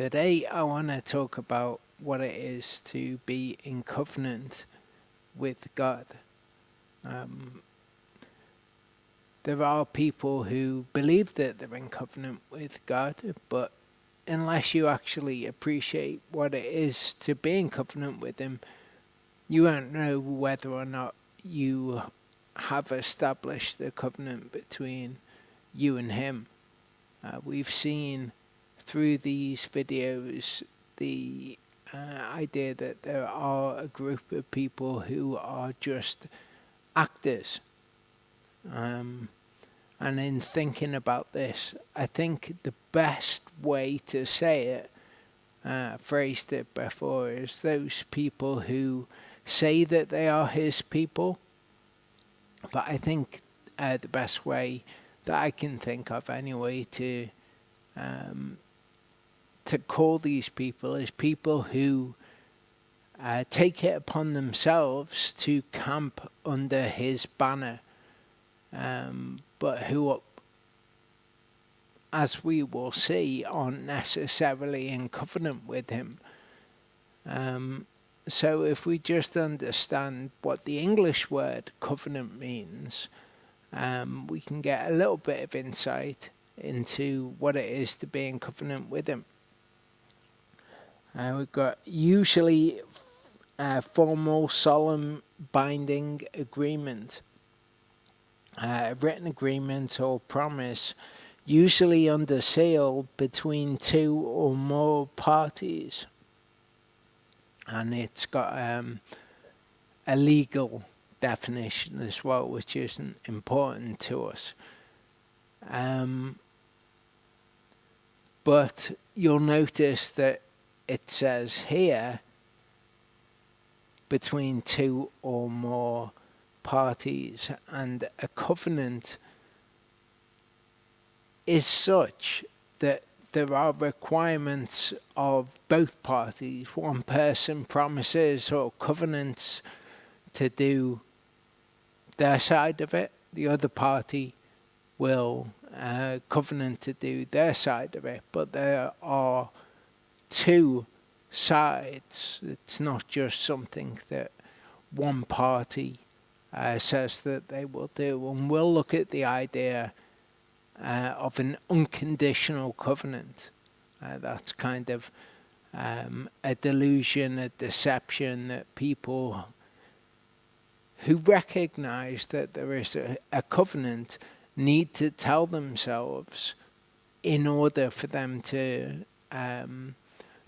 Today I want to talk about what it is to be in covenant with God. There are people who believe that they're in covenant with God, but unless you actually appreciate what it is to be in covenant with Him, you won't know whether or not you have established the covenant between you and Him. We've seen through these videos the idea that there are a group of people who are just actors. And in thinking about this, I think the best way to say it, phrased it before, is those people who say that they are His people. But I think the best way that I can think of anyway to call these people is people who take it upon themselves to camp under His banner, but who, as we will see, aren't necessarily in covenant with Him. So if we just understand what the English word covenant means, we can get a little bit of insight into what it is to be in covenant with Him. We've got usually a formal, solemn, binding agreement, a written agreement or promise, usually under seal between two or more parties. And it's got a legal definition as well, which isn't important to us. But you'll notice that it says here between two or more parties, and a covenant is such that there are requirements of both parties. One person promises or covenants to do their side of it, the other party will covenant to do their side of it, but there are two sides. It's not just something that one party says that they will do. And we'll look at the idea of an unconditional covenant. That's kind of a delusion, a deception that people who recognize that there is a covenant need to tell themselves in order for them to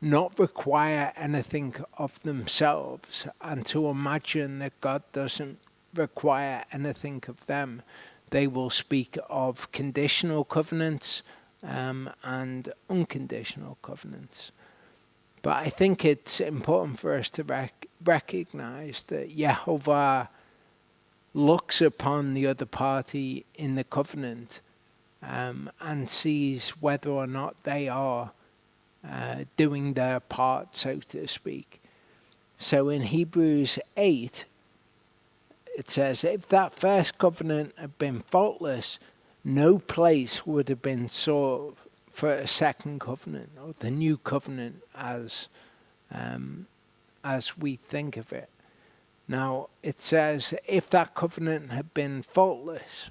not require anything of themselves, and to imagine that God doesn't require anything of them. They will speak of conditional covenants and unconditional covenants. But I think it's important for us to recognize that Yehovah looks upon the other party in the covenant and sees whether or not they are doing their part, so to speak. So in Hebrews 8, it says, if that first covenant had been faultless, no place would have been sought for a second covenant, or the new covenant as we think of it. Now, it says, if that covenant had been faultless,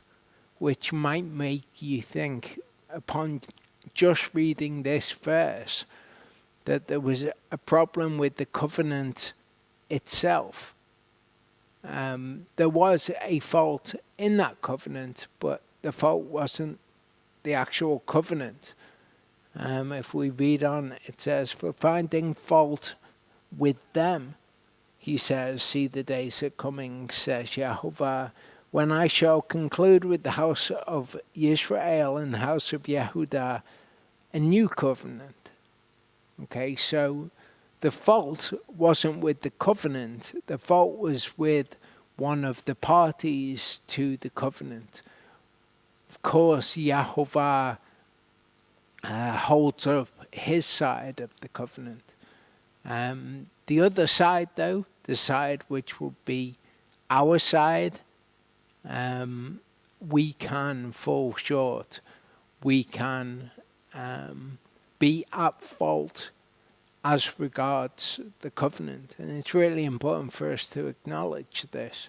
which might make you think, upon just reading this verse, that there was a problem with the covenant itself. There was a fault in that covenant, but the fault wasn't the actual covenant. If we read on, it says, for finding fault with them, He says, see the days are coming, says Yehovah, when I shall conclude with the house of Israel and the house of Yehudah a new covenant. Okay, so the fault wasn't with the covenant. The fault was with one of the parties to the covenant. Of course, Yehovah holds up His side of the covenant. The other side, though, the side which will be our side, we can fall short. We can be at fault as regards the covenant. And it's really important for us to acknowledge this.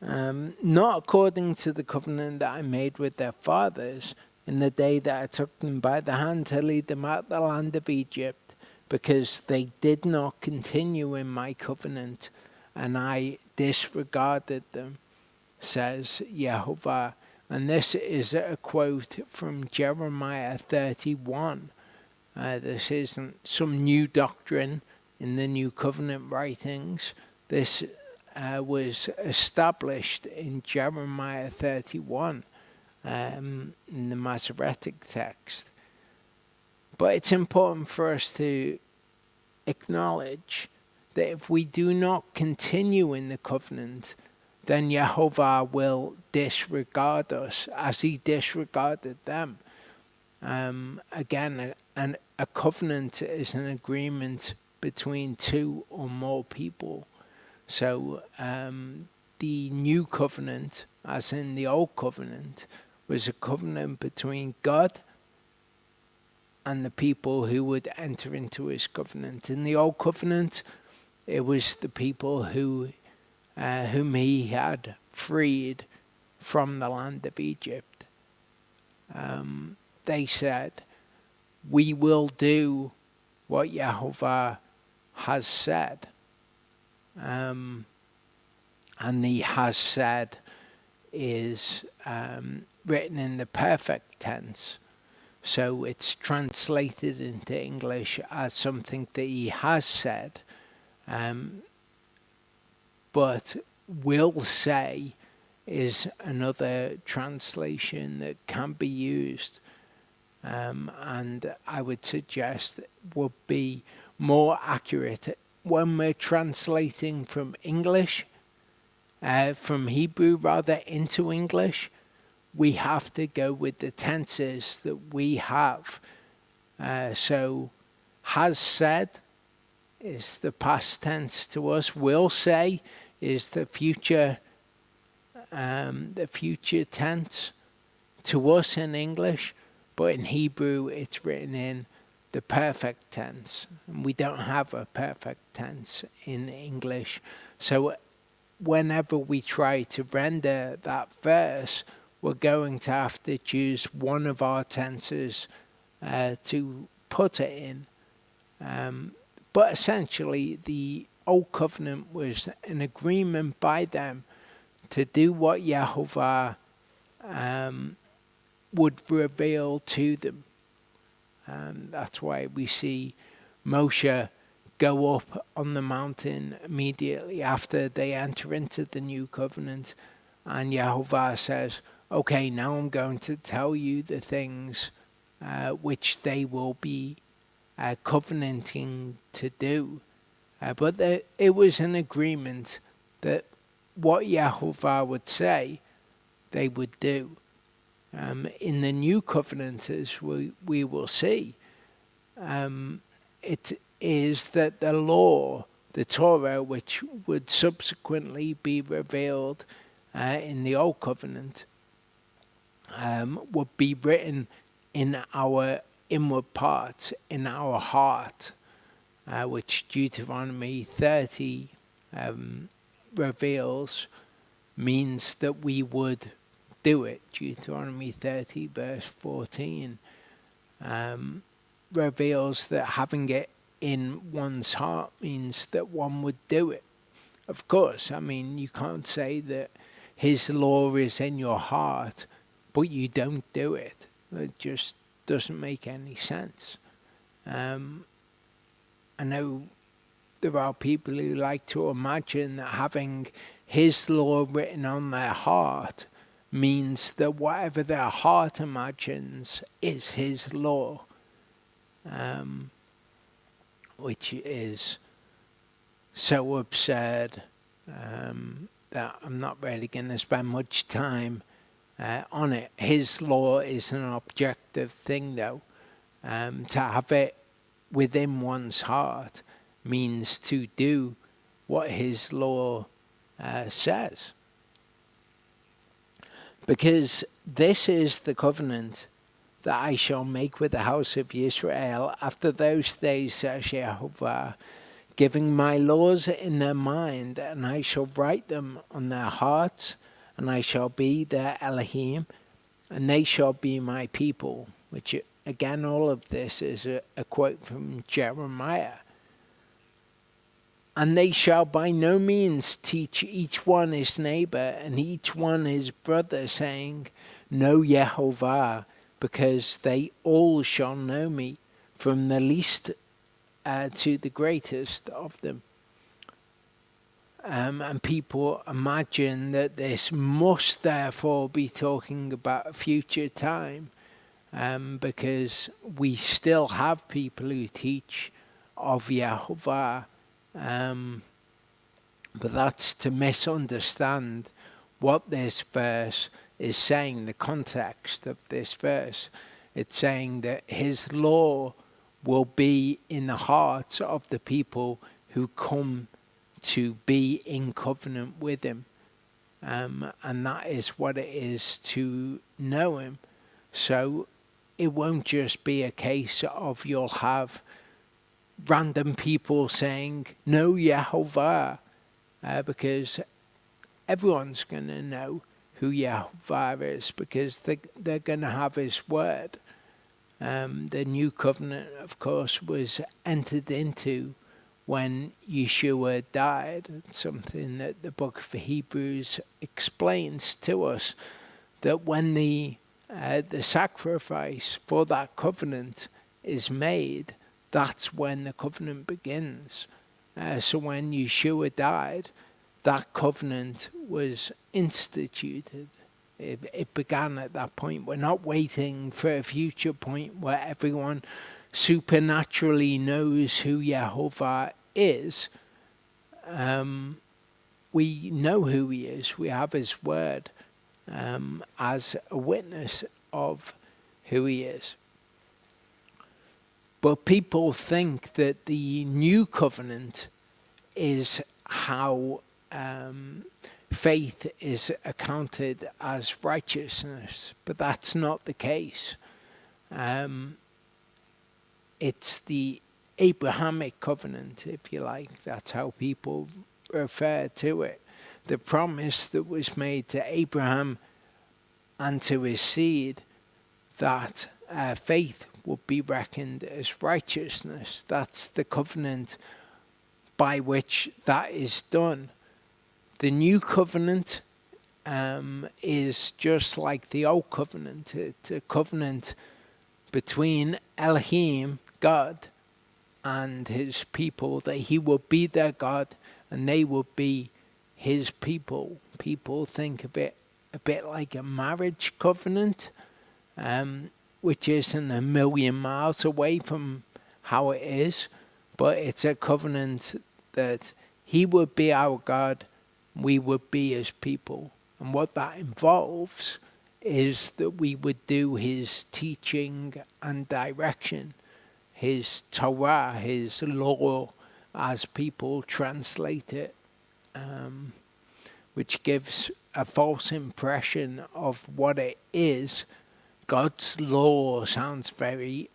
Not according to the covenant that I made with their fathers in the day that I took them by the hand to lead them out of the land of Egypt, because they did not continue in my covenant, and I disregarded them, says Yehovah. And this is a quote from Jeremiah 31. This isn't some new doctrine in the New Covenant writings. This was established in Jeremiah 31 in the Masoretic text. But it's important for us to acknowledge that if we do not continue in the covenant, then Yehovah will disregard us as he disregarded them. Again, a covenant is an agreement between two or more people. So the new covenant, as in the old covenant, was a covenant between God and the people who would enter into his covenant. In the old covenant, it was the people whom he had freed from the land of Egypt. They said, we will do what Yehovah has said. And the has said is written in the perfect tense. So it's translated into English as something that he has said. But will say is another translation that can be used. And I would suggest would be more accurate when we're translating from English, from Hebrew rather, into English. We have to go with the tenses that we have. So has said is the past tense to us. Will say is the future tense to us in English, but in Hebrew it's written in the perfect tense. And we don't have a perfect tense in English. So whenever we try to render that verse, we're going to have to choose one of our tenses to put it in. But essentially, the Old Covenant was an agreement by them to do what Yehovah would reveal to them. That's why we see Moshe go up on the mountain immediately after they enter into the new covenant. And Yehovah says, okay, now I'm going to tell you the things which they will be covenanting to do. But it was an agreement that what Yehovah would say, they would do. In the new covenant, as we will see, it is that the law, the Torah, which would subsequently be revealed in the old covenant, would be written in our inward parts, in our heart, which Deuteronomy 30 reveals, means that we would do it. Deuteronomy 30 verse 14 reveals that having it in one's heart means that one would do it. Of course, I mean, you can't say that his law is in your heart, but you don't do it. It just doesn't make any sense. I know there are people who like to imagine that having his law written on their heart means that whatever their heart imagines is his law, which is so absurd that I'm not really going to spend much time on it. His law is an objective thing, though. To have it within one's heart means to do what his law says. Because this is the covenant that I shall make with the house of Israel after those days, says Yehovah, giving my laws in their mind, and I shall write them on their hearts, and I shall be their Elohim, and they shall be my people. Which, again, all of this is a quote from Jeremiah. And they shall by no means teach each one his neighbor and each one his brother, saying, Know Yehovah, because they all shall know me, from the least to the greatest of them. And people imagine that this must therefore be talking about a future time, because we still have people who teach of Yehovah. But that's to misunderstand what this verse is saying, the context of this verse. It's saying that his law will be in the hearts of the people who come to be in covenant with him. And that is what it is to know him. So it won't just be a case of you'll have random people saying, Know Yehovah, because everyone's going to know who Yehovah is, because they're going to have his word. The new covenant, of course, was entered into when Yeshua died. It's something that the book of Hebrews explains to us, that when the sacrifice for that covenant is made, that's when the covenant begins. So when Yeshua died, that covenant was instituted. It began at that point. We're not waiting for a future point where everyone supernaturally knows who Yehovah is. We know who he is. We have his word as a witness of who he is. But people think that the new covenant is how faith is accounted as righteousness. But that's not the case. It's the Abrahamic covenant, if you like. That's how people refer to it. The promise that was made to Abraham and to his seed, that faith would be reckoned as righteousness. That's the covenant by which that is done. The new covenant is just like the old covenant. It's a covenant between Elohim, God, and his people, that he will be their God and they will be his people. People think of it a bit like a marriage covenant, which isn't a million miles away from how it is, but it's a covenant that he would be our God, we would be his people. And what that involves is that we would do his teaching and direction, his Torah, his law, as people translate it, which gives a false impression of what it is. God's law sounds very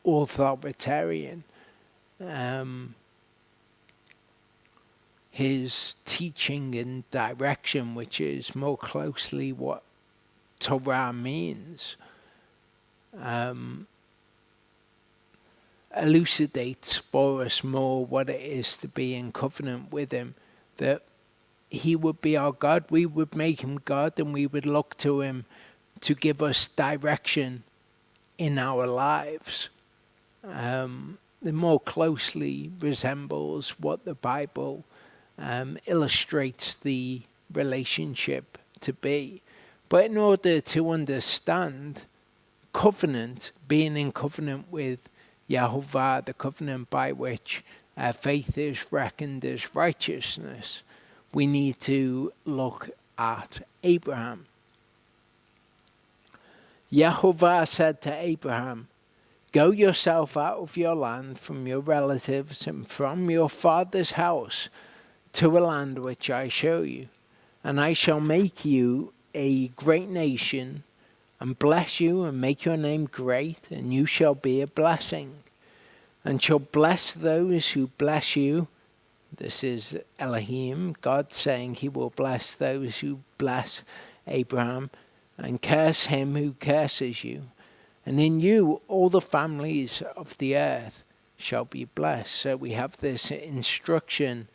authoritarian. His teaching and direction, which is more closely what Torah means, elucidates for us more what it is to be in covenant with him, that he would be our God, we would make him God, and we would look to him to give us direction in our lives. It more closely resembles what the Bible illustrates the relationship to be. But in order to understand covenant, being in covenant with Yehovah, the covenant by which faith is reckoned as righteousness, we need to look at Abraham. Yehovah said to Abraham, Go yourself out of your land, from your relatives, and from your father's house, to a land which I show you. And I shall make you a great nation, and bless you, and make your name great, and you shall be a blessing, and shall bless those who bless you. This is Elohim, God saying he will bless those who bless Abraham, and curse him who curses you. And in you all the families of the earth shall be blessed. So we have this instruction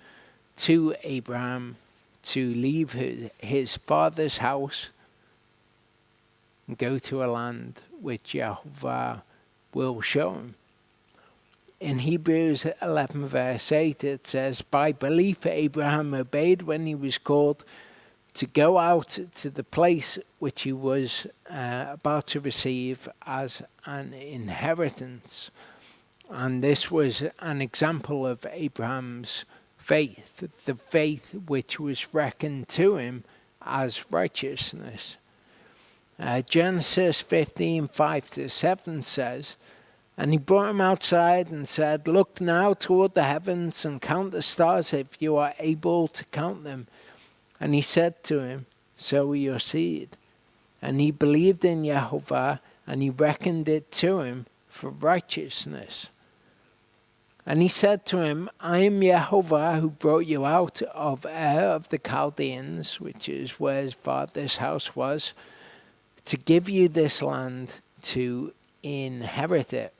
to Abraham to leave his father's house and go to a land which Jehovah will show him. In Hebrews 11 verse 8 it says, by belief Abraham obeyed when he was called to go out to the place which he was about to receive as an inheritance. And this was an example of Abraham's faith, the faith which was reckoned to him as righteousness. Genesis 15:5-7 says, and he brought him outside and said, look now toward the heavens and count the stars if you are able to count them. And he said to him, so will your seed. And he believed in Jehovah, and he reckoned it to him for righteousness. And he said to him, I am Jehovah who brought you out of Ur of the Chaldeans, which is where his father's house was, to give you this land to inherit it.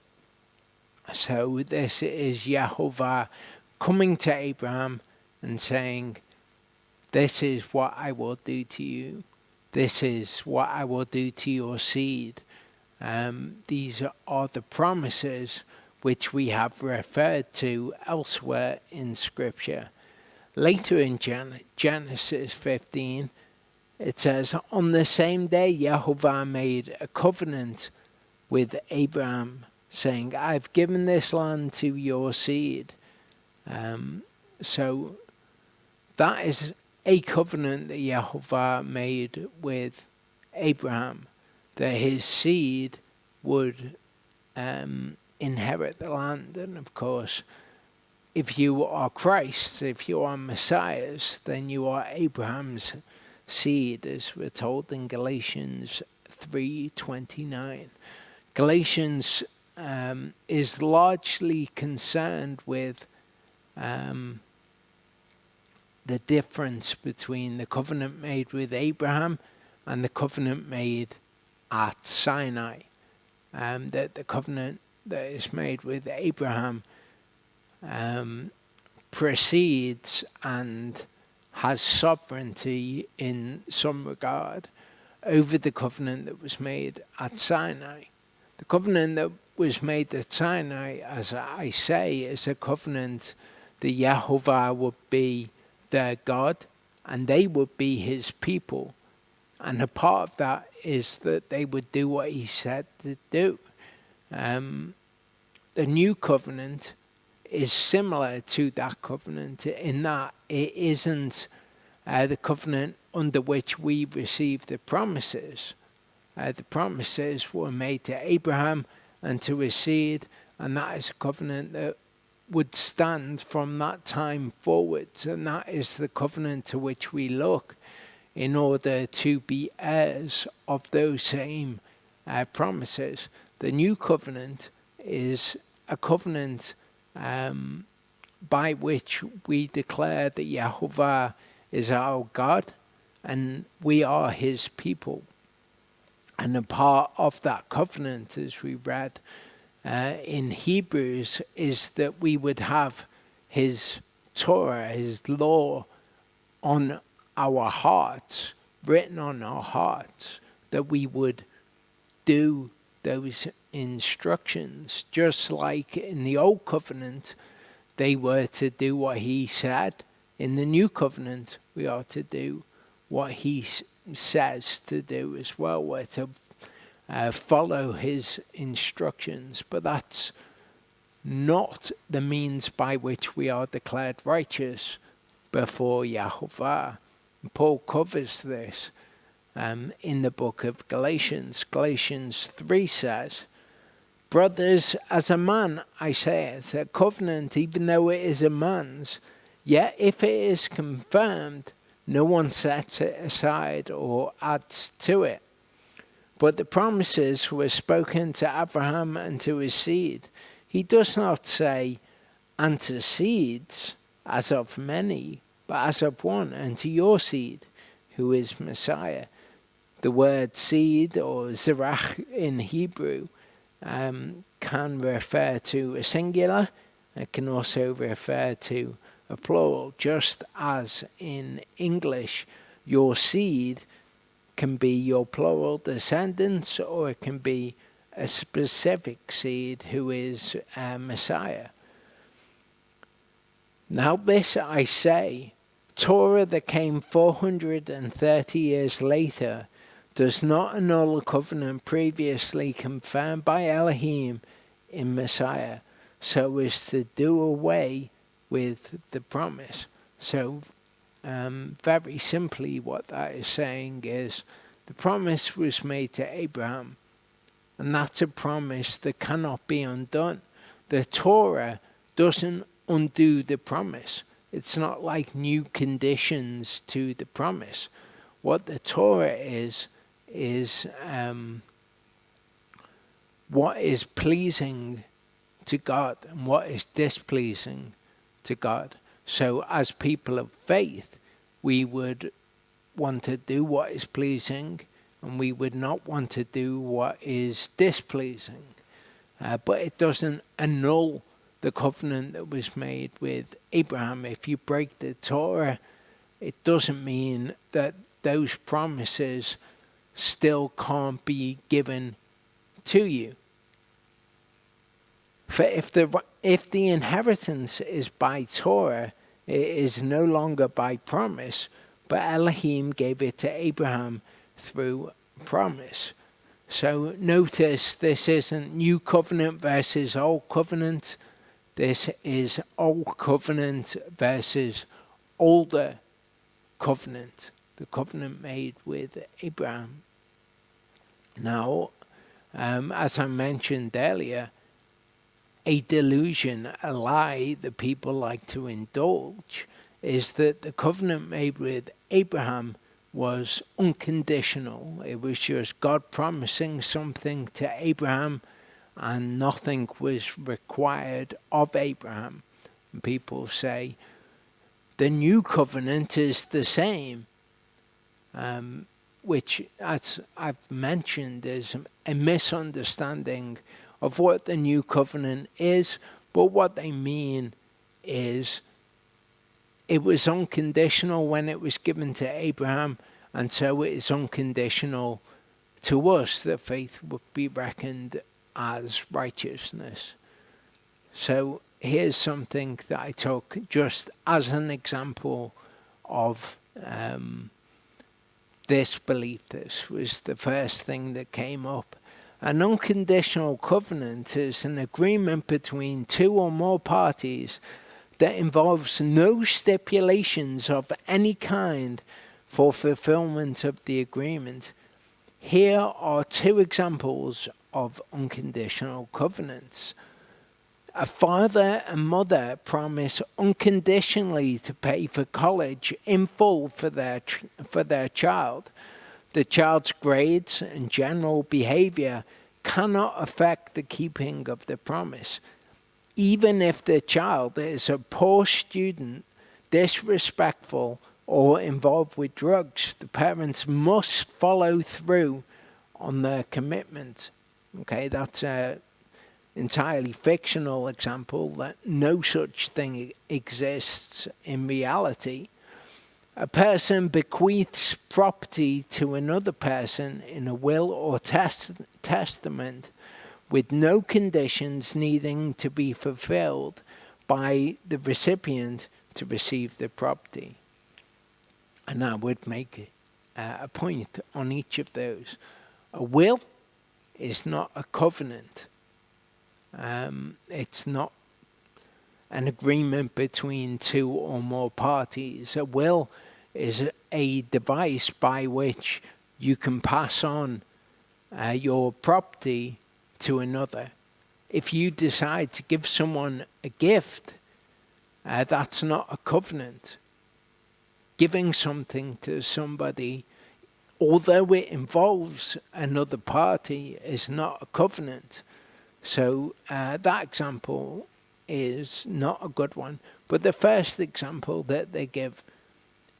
So this is Jehovah coming to Abraham and saying, this is what I will do to you. This is what I will do to your seed. These are the promises which we have referred to elsewhere in Scripture. Later in Genesis 15, it says, on the same day Jehovah made a covenant with Abraham, saying, I've given this land to your seed. So that is a covenant that Jehovah made with Abraham, that his seed would inherit the land. And of course, if you are Christ, if you are Messiahs, then you are Abraham's seed, as we're told in Galatians 3:29. Galatians is largely concerned with the difference between the covenant made with Abraham and the covenant made at Sinai. That the covenant that is made with Abraham precedes and has sovereignty in some regard over the covenant that was made at Sinai. The covenant that was made at Sinai, as I say, is a covenant that Jehovah would be their God and they would be his people. And a part of that is that they would do what he said to do. The new covenant is similar to that covenant in that it isn't the covenant under which we receive the promises. The promises were made to Abraham and to his seed, and that is a covenant that would stand from that time forwards, and that is the covenant to which we look in order to be heirs of those same promises. The new covenant is a covenant by which we declare that Jehovah is our God and we are his people. And a part of that covenant, as we read in Hebrews, is that we would have his Torah, his law, on our hearts, written on our hearts, that we would do those instructions. Just like in the old covenant, they were to do what he said. In the new covenant, we are to do what he says to do as well. We're to follow his instructions, but that's not the means by which we are declared righteous before Jehovah. Paul covers this in the book of Galatians. Galatians 3 says, brothers, as a man, I say, it's a covenant, even though it is a man's, yet if it is confirmed, no one sets it aside or adds to it. But the promises were spoken to Abraham and to his seed. He does not say, and to seeds, as of many, but as of one, and to your seed, who is Messiah. The word seed, or zerach in Hebrew, can refer to a singular. It can also refer to a plural, just as in English, your seed can be your plural descendants, or it can be a specific seed who is Messiah. Now this I say, Torah that came 430 years later does not annul a covenant previously confirmed by Elohim in Messiah, so as to do away with the promise. So very simply what that is saying is the promise was made to Abraham, and that's a promise that cannot be undone. The Torah doesn't undo the promise. It's not like new conditions to the promise. What the Torah is what is pleasing to God and what is displeasing to God. So as people of faith, we would want to do what is pleasing, and we would not want to do what is displeasing. But it doesn't annul the covenant that was made with Abraham. If you break the Torah, it doesn't mean that those promises still can't be given to you. For if the inheritance is by Torah, it is no longer by promise, but Elohim gave it to Abraham through promise. So notice this isn't new covenant versus old covenant. This is old covenant versus older covenant, the covenant made with Abraham. Now, as I mentioned earlier, a delusion, a lie that people like to indulge, is that the covenant made with Abraham was unconditional. It was just God promising something to Abraham, and nothing was required of Abraham. And people say the new covenant is the same, which, as I've mentioned, is a misunderstanding of what the new covenant is. But what they mean is it was unconditional when it was given to Abraham, and so it is unconditional to us that faith would be reckoned as righteousness. So here's something that I took just as an example of this belief. This was the first thing that came up. An unconditional covenant is an agreement between two or more parties that involves no stipulations of any kind for fulfillment of the agreement. Here are two examples of unconditional covenants. A father and mother promise unconditionally to pay for college in full for their child. The child's grades and general behavior cannot affect the keeping of the promise. Even if the child is a poor student, disrespectful, or involved with drugs, the parents must follow through on their commitment. Okay, that's an entirely fictional example, that no such thing exists in reality. A person bequeaths property to another person in a will or testament with no conditions needing to be fulfilled by the recipient to receive the property. And I would make a point on each of those. A will is not a covenant. It's not an agreement between two or more parties. A will is a device by which you can pass on your property to another. If you decide to give someone a gift, that's not a covenant. Giving something to somebody although it involves another party, is not a covenant. So that example is not a good one. But the first example that they give,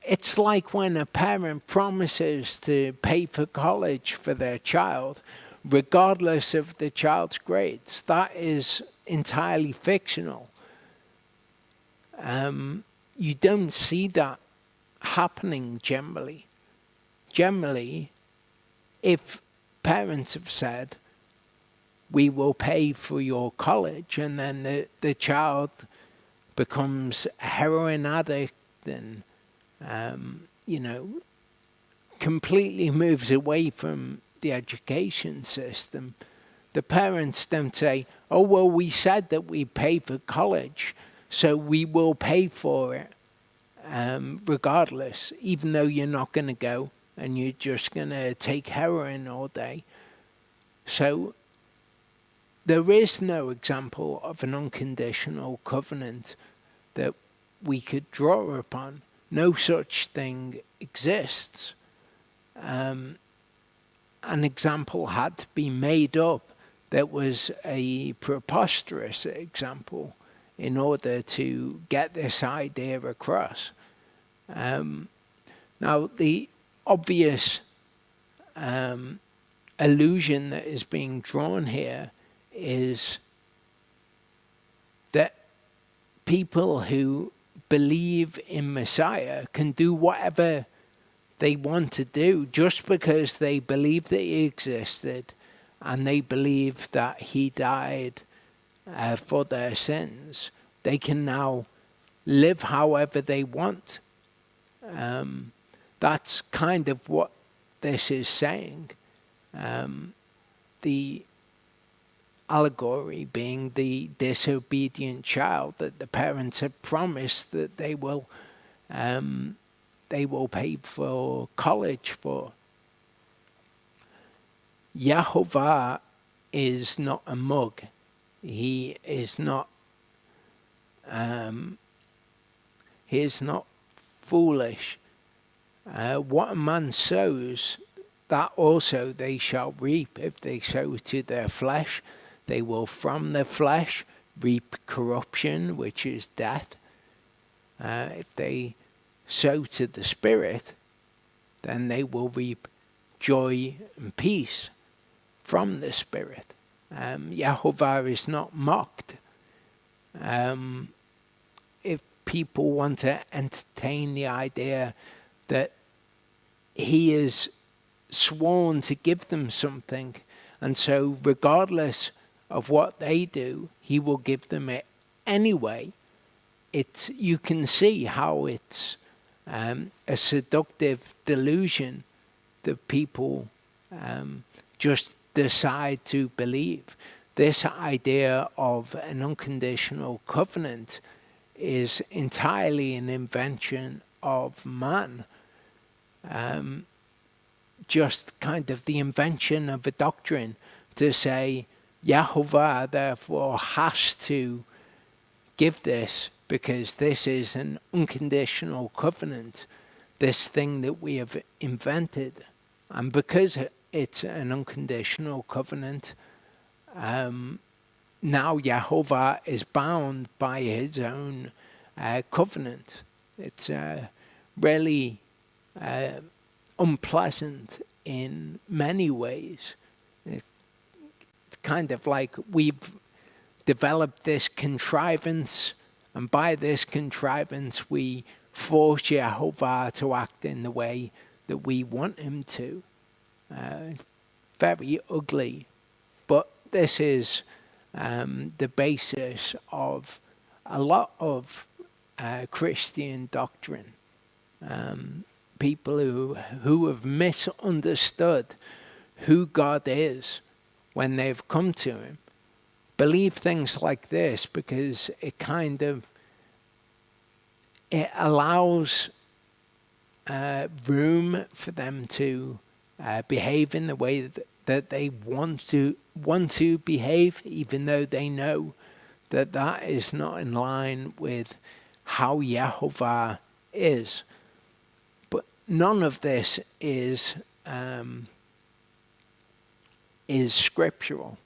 it's like when a parent promises to pay for college for their child, regardless of the child's grades. That is entirely fictional. You don't see that happening generally. Generally, if parents have said, we will pay for your college, and then the child becomes a heroin addict and, completely moves away from the education system, the parents don't say, oh, well, we said that we pay for college, so we will pay for it regardless, even though you're not going to go and you're just going to take heroin all day. So there is no example of an unconditional covenant that we could draw upon. No such thing exists. An example had to be made up that was a preposterous example in order to get this idea across. Now, the obvious illusion that is being drawn here is that people who believe in Messiah can do whatever they want to do just because they believe that he existed and they believe that he died for their sins. They can now live however they want. That's kind of what this is saying. The allegory being the disobedient child that the parents have promised that they will pay for college for. Yehovah is not a mug. He is not foolish. What a man sows, that also they shall reap. If they sow to their flesh, they will from the flesh reap corruption, which is death. If they sow to the Spirit, then they will reap joy and peace from the Spirit. Yehovah is not mocked. If people want to entertain the idea that he is sworn to give them something, and so regardless of what they do, he will give them it anyway, you can see how it's a seductive delusion that people just decide to believe. This idea of an unconditional covenant is entirely an invention of man. Just kind of the invention of a doctrine to say Yehovah therefore has to give this because this is an unconditional covenant, this thing that we have invented. And because it's an unconditional covenant, now Yehovah is bound by his own covenant. It's really unpleasant in many ways. It's kind of like we've developed this contrivance, and by this contrivance we force Yehovah to act in the way that we want him to. Very ugly, but this is the basis of a lot of Christian doctrine. People who have misunderstood who God is when they've come to him believe things like this because it allows room for them to behave in the way that they want to behave, even though they know that that is not in line with how Yehovah is. But none of this is is scriptural.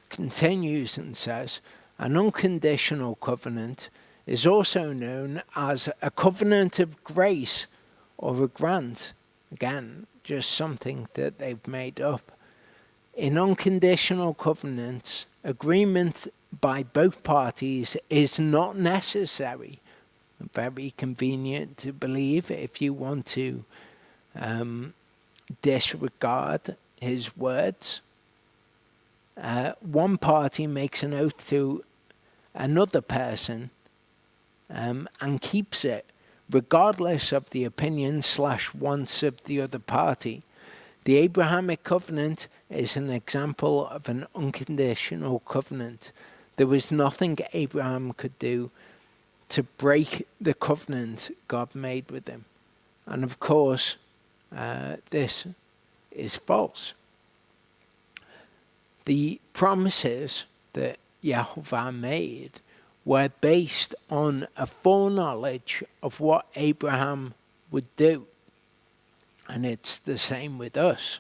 Continues and says, an unconditional covenant is also known as a covenant of grace or a grant. Again, just something that they've made up. In unconditional covenants, agreement by both parties is not necessary. Very convenient to believe if you want to disregard his words. One party makes an oath to another person and keeps it, regardless of the opinions/wants of the other party. The Abrahamic covenant is an example of an unconditional covenant. There was nothing Abraham could do to break the covenant God made with him. And of course, this is false. The promises that YHVH made were based on a foreknowledge of what Abraham would do. And it's the same with us.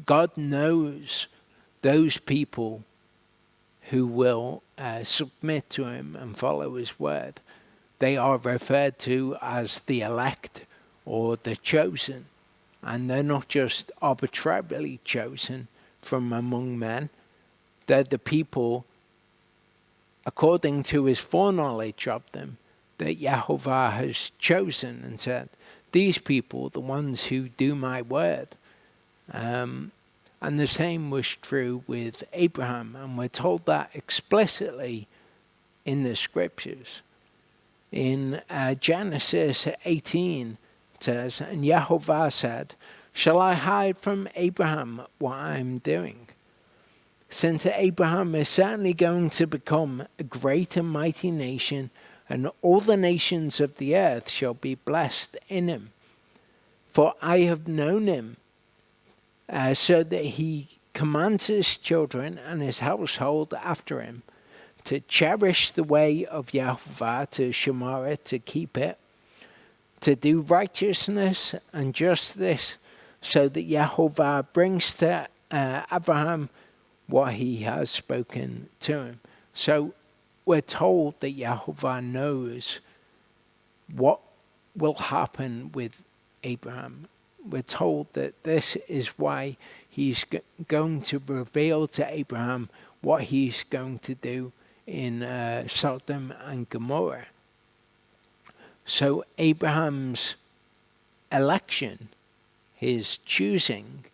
God knows those people who will submit to him and follow his word. They are referred to as the elect or the chosen. And they're not just arbitrarily chosen from among men. They're the people, according to his foreknowledge of them, that YHVH has chosen and said, these people, the ones who do my word. And the same was true with Abraham. And we're told that explicitly in the scriptures. In Genesis 18, it says, and YHVH said, shall I hide from Abraham what I am doing? Since Abraham is certainly going to become a great and mighty nation, and all the nations of the earth shall be blessed in him. For I have known him, so that he commands his children and his household after him to cherish the way of YHVH, to shamar it, to keep it, to do righteousness and justice, so that YHVH brings to Abraham what he has spoken to him. So we're told that YHVH knows what will happen with Abraham. We're told that this is why he's going to reveal to Abraham what he's going to do in Sodom and Gomorrah. So Abraham's election, his choosing,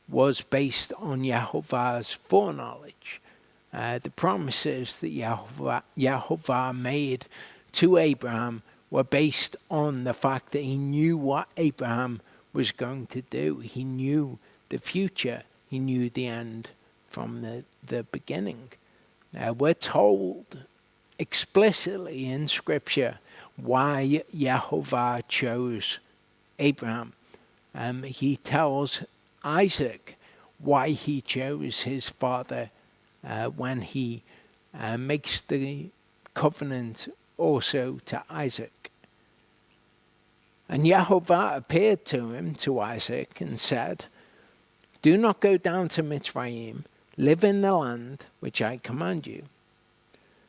was based on YHVH's foreknowledge. The promises that YHVH made to Abraham were based on the fact that he knew what Abraham was going to do. He knew the future. He knew the end from the beginning. We're told explicitly in Scripture why YHVH chose Abraham. He tells Isaac why he chose his father when he makes the covenant also to Isaac. And YHVH appeared to him, to Isaac, and said, do not go down to Mitzrayim, live in the land which I command you.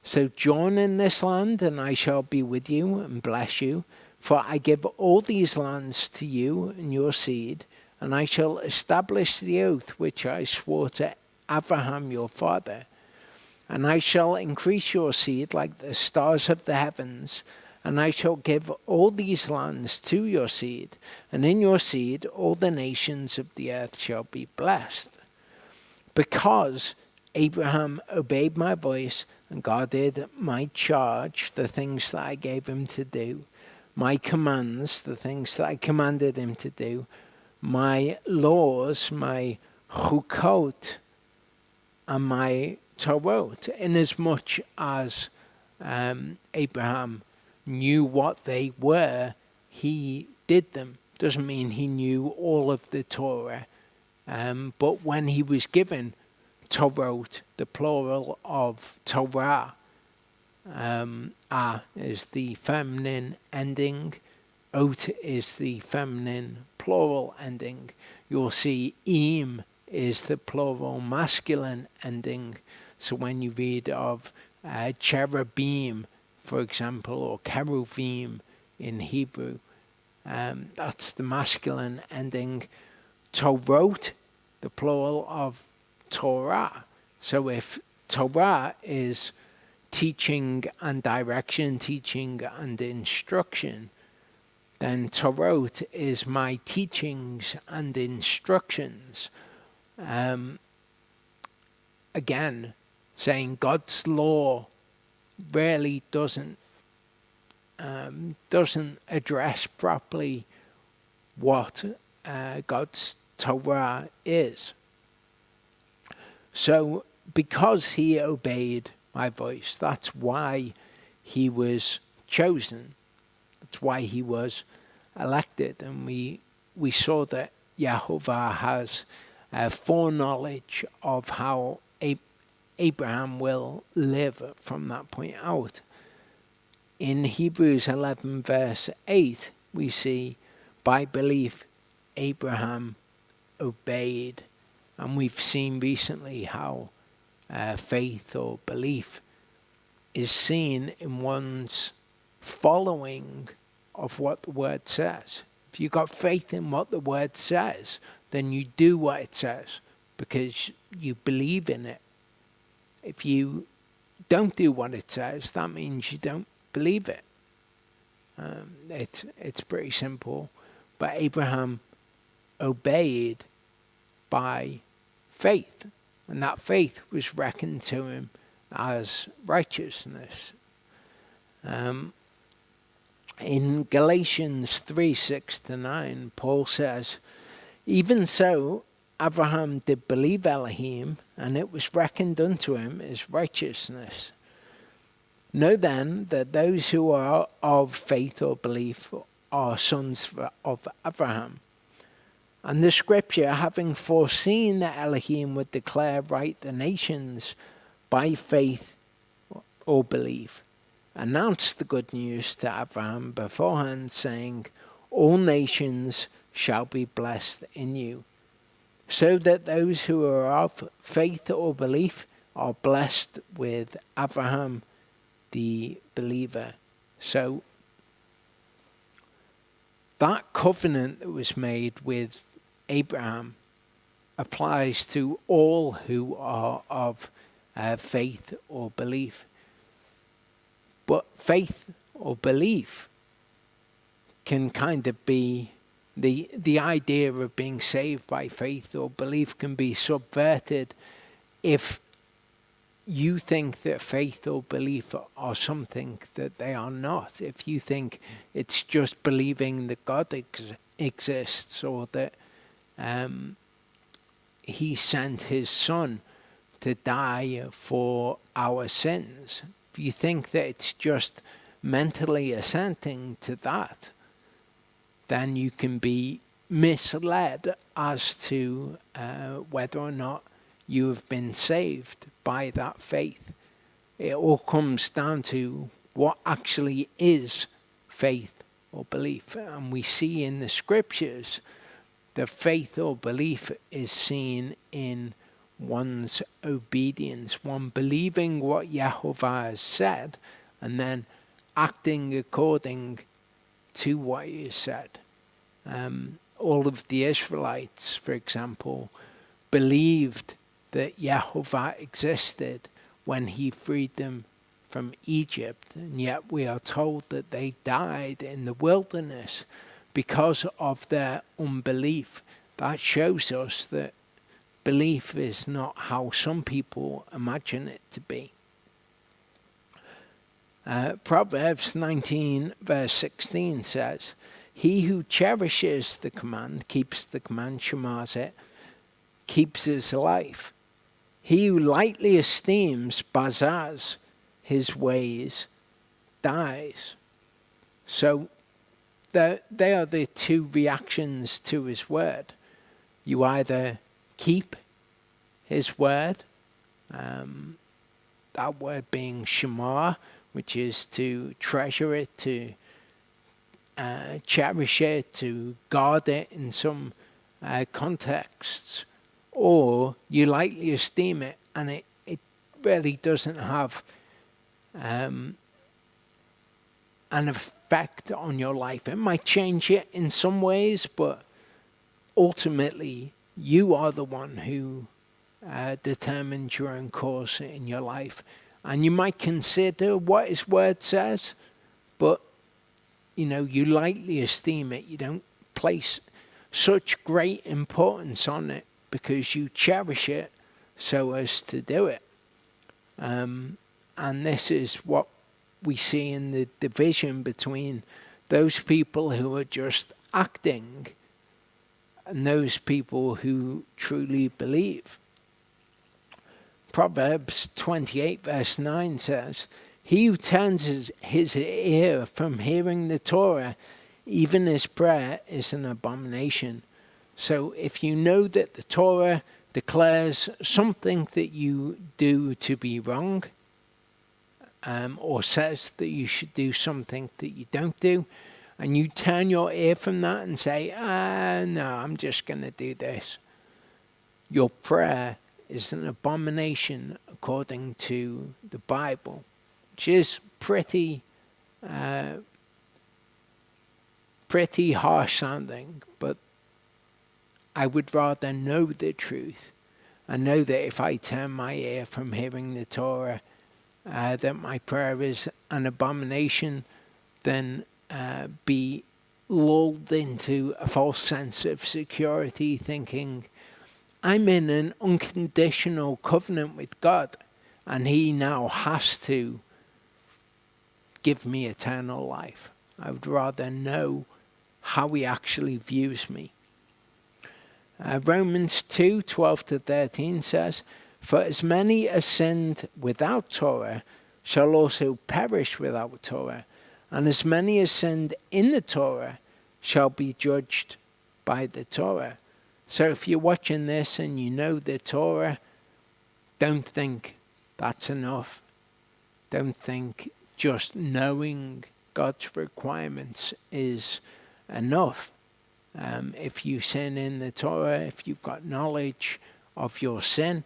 Sojourn in this land, and I shall be with you and bless you, for I give all these lands to you and your seed, and I shall establish the oath which I swore to Abraham your father. And I shall increase your seed like the stars of the heavens, and I shall give all these lands to your seed, and in your seed all the nations of the earth shall be blessed. Because Abraham obeyed my voice and guarded my charge, the things that I gave him to do, my commands, the things that I commanded him to do, my laws, my chukot, and my Torot, inasmuch as Abraham knew what they were, he did them. Doesn't mean he knew all of the Torah, but when he was given Torot, the plural of Torah, is the feminine ending ot is the feminine plural ending. You'll see im is the plural masculine ending. So when you read of cherubim, for example, or keruvim in Hebrew, that's the masculine ending. Torot, the plural of Torah. So if Torah is teaching and direction, teaching and instruction, then Torot is my teachings and instructions. Again, saying God's law really doesn't address properly what God's Torah is. So because he obeyed my voice, that's why he was chosen. That's why he was elected. And we saw that Yehovah has foreknowledge of how Abraham will live from that point out. In Hebrews 11 verse 8, we see, by belief, Abraham obeyed. And we've seen recently how faith or belief is seen in one's following of what the word says. If you've got faith in what the word says, then you do what it says because you believe in it. If you don't do what it says, that means you don't believe it. It's pretty simple. But Abraham obeyed by faith, and that faith was reckoned to him as righteousness. In Galatians 3:6-9, Paul says, even so, Abraham did believe Elohim, and it was reckoned unto him as righteousness. Know then that those who are of faith or belief are sons of Abraham. And the scripture, having foreseen that Elohim would declare right the nations by faith or belief, announced the good news to Abraham beforehand, saying, all nations shall be blessed in you. So that those who are of faith or belief are blessed with Abraham the believer. So that covenant that was made with Abraham applies to all who are of faith or belief. But faith or belief can kind of be the idea of being saved by faith or belief can be subverted if you think that faith or belief are something that they are not. If you think it's just believing that God exists or that he sent his son to die for our sins, if you think that it's just mentally assenting to that, then you can be misled as to whether or not you have been saved by that faith. It all comes down to what actually is faith or belief. And we see in the scriptures that faith or belief is seen in one's obedience, one believing what Yehovah has said and then acting according to what he has said. All of the Israelites, for example, believed that Yehovah existed when he freed them from Egypt, and yet we are told that they died in the wilderness because of their unbelief. That shows us that belief is not how some people imagine it to be. Proverbs 19 verse 16 says, he who cherishes the command, keeps the command, shamas it, keeps his life. He who lightly esteems bazaz, his ways, dies. So they are the two reactions to his word. You either keep his word, that word being shema, which is to treasure it, to cherish it, to guard it in some contexts, or you lightly esteem it and it really doesn't have an effect on your life. It might change it in some ways, but ultimately you are the one who determines your own course in your life. And you might consider what his word says, but you lightly esteem it. You don't place such great importance on it because you cherish it so as to do it. And this is what we see in the division between those people who are just acting and those people who truly believe. Proverbs 28 verse 9 says, "He who turns his ear from hearing the Torah, even his prayer is an abomination." So if you know that the Torah declares something that you do to be wrong, or says that you should do something that you don't do, and you turn your ear from that and say, no, I'm just going to do this, your prayer is an abomination according to the Bible, which is pretty harsh sounding, but I would rather know the truth and know that if I turn my ear from hearing the Torah, that my prayer is an abomination, than be lulled into a false sense of security, thinking I'm in an unconditional covenant with God and he now has to give me eternal life. I would rather know how he actually views me. Romans 2:12-13 says, "For as many as sinned without Torah shall also perish without Torah, and as many as sinned in the Torah shall be judged by the Torah." So if you're watching this and you know the Torah, don't think that's enough. Don't think just knowing God's requirements is enough. If you sin in the Torah, if you've got knowledge of your sin,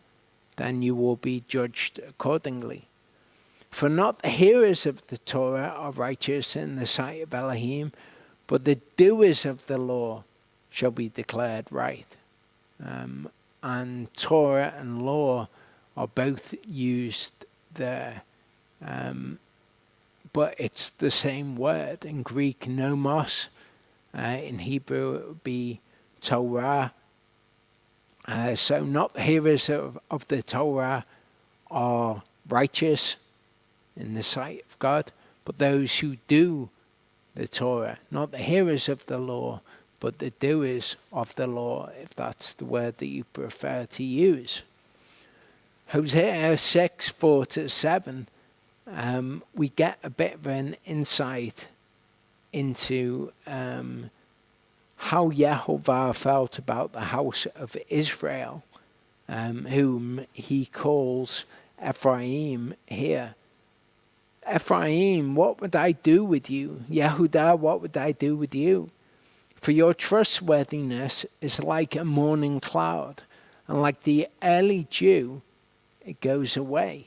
then you will be judged accordingly. "For not the hearers of the Torah are righteous in the sight of Elohim, but the doers of the law shall be declared right." And Torah and law are both used there, but it's the same word. In Greek, nomos. In Hebrew, it would be Torah. So not the hearers of the Torah are righteous in the sight of God, but those who do the Torah. Not the hearers of the law, but the doers of the law, if that's the word that you prefer to use. Hosea 6:4-7, we get a bit of an insight into how Yehovah felt about the house of Israel, whom he calls Ephraim here. "Ephraim, what would I do with you? Yehudah, what would I do with you? For your trustworthiness is like a morning cloud, and like the early dew, it goes away."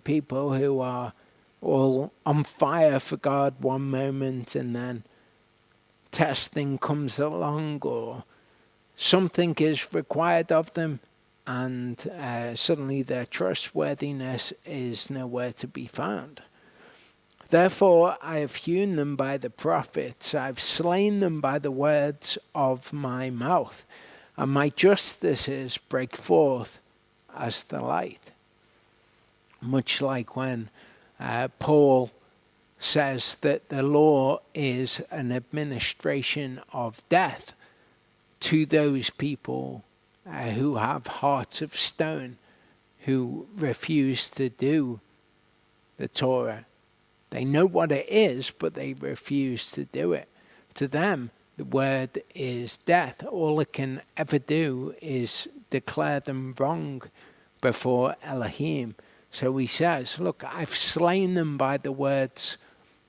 People who are all on fire for God one moment, and then testing comes along or something is required of them, and suddenly their trustworthiness is nowhere to be found. "Therefore I have hewn them by the prophets, I have slain them by the words of my mouth, and my justices break forth as the light." Much like when Paul says that the law is an administration of death to those people who have hearts of stone, who refuse to do the Torah. They know what it is, but they refuse to do it. To them, the word is death. All it can ever do is declare them wrong before Elohim. So he says, look, I've slain them by the words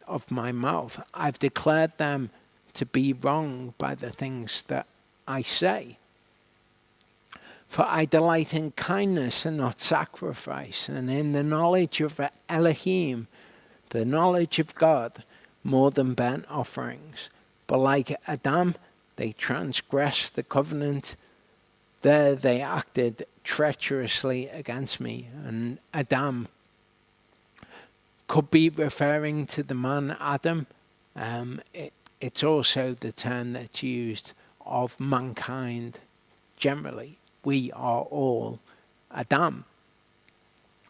of my mouth. I've declared them to be wrong by the things that I say. For I delight in kindness and not sacrifice, and in the knowledge of Elohim, the knowledge of God, more than burnt offerings. But like Adam, they transgressed the covenant. There they acted treacherously against me. And Adam could be referring to the man Adam. It's also the term that's used of mankind generally. We are all Adam.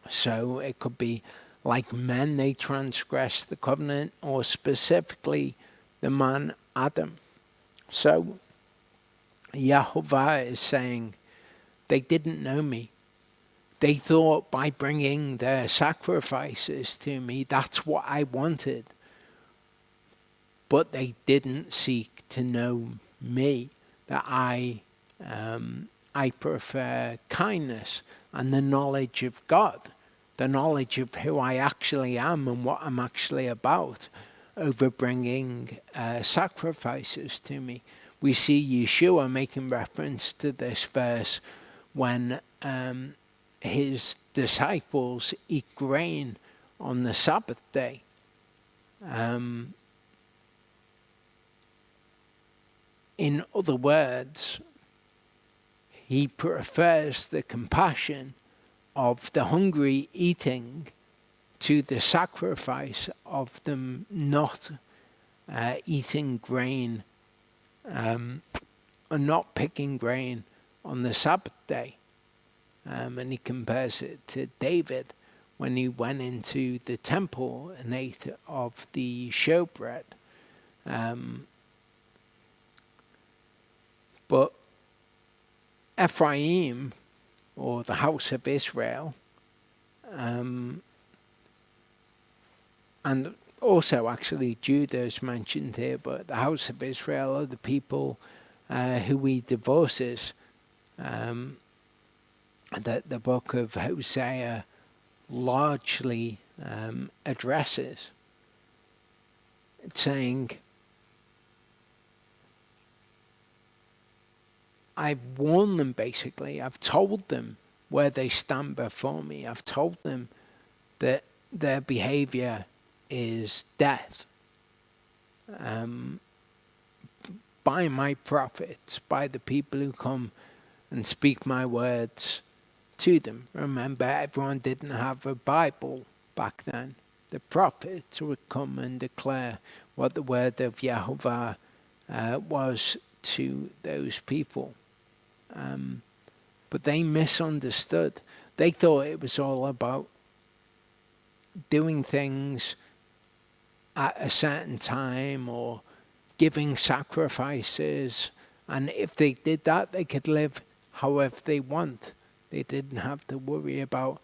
So it could be like men, they transgress the covenant, or specifically the man Adam. So Yahovah is saying they didn't know me. They thought by bringing their sacrifices to me, that's what I wanted. But they didn't seek to know me, that I prefer kindness and the knowledge of God, the knowledge of who I actually am and what I'm actually about, over bringing sacrifices to me. We see Yeshua making reference to this verse when his disciples eat grain on the Sabbath day. In other words, he prefers the compassion of the hungry eating to the sacrifice of them not eating grain and not picking grain on the Sabbath day. And he compares it to David when he went into the temple and ate of the showbread. But Ephraim, or the house of Israel, and also actually Judah is mentioned here, but the house of Israel are the people who he divorces, that the book of Hosea largely addresses. It's saying, I've warned them basically, I've told them where they stand before me, I've told them that their behavior is death. By my prophets, by the people who come and speak my words to them. Remember, everyone didn't have a Bible back then. The prophets would come and declare what the word of Yahovah was to those people. But they misunderstood. They thought it was all about doing things at a certain time or giving sacrifices. And if they did that, they could live however they want. They didn't have to worry about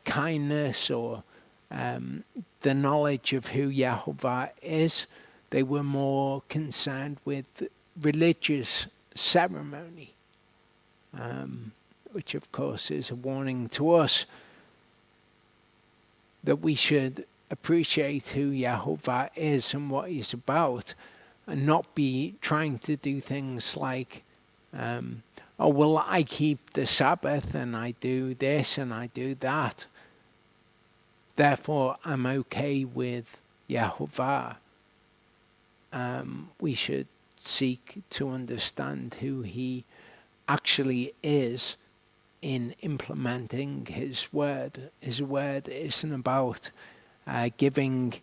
kindness or the knowledge of who Yahovah is. They were more concerned with religious ceremony, which of course is a warning to us that we should appreciate who Yahovah is and what he's about, and not be trying to do things like, oh, well, I keep the Sabbath and I do this and I do that, therefore I'm okay with Yahovah. We should seek to understand who he actually is in implementing his word. His word isn't about giving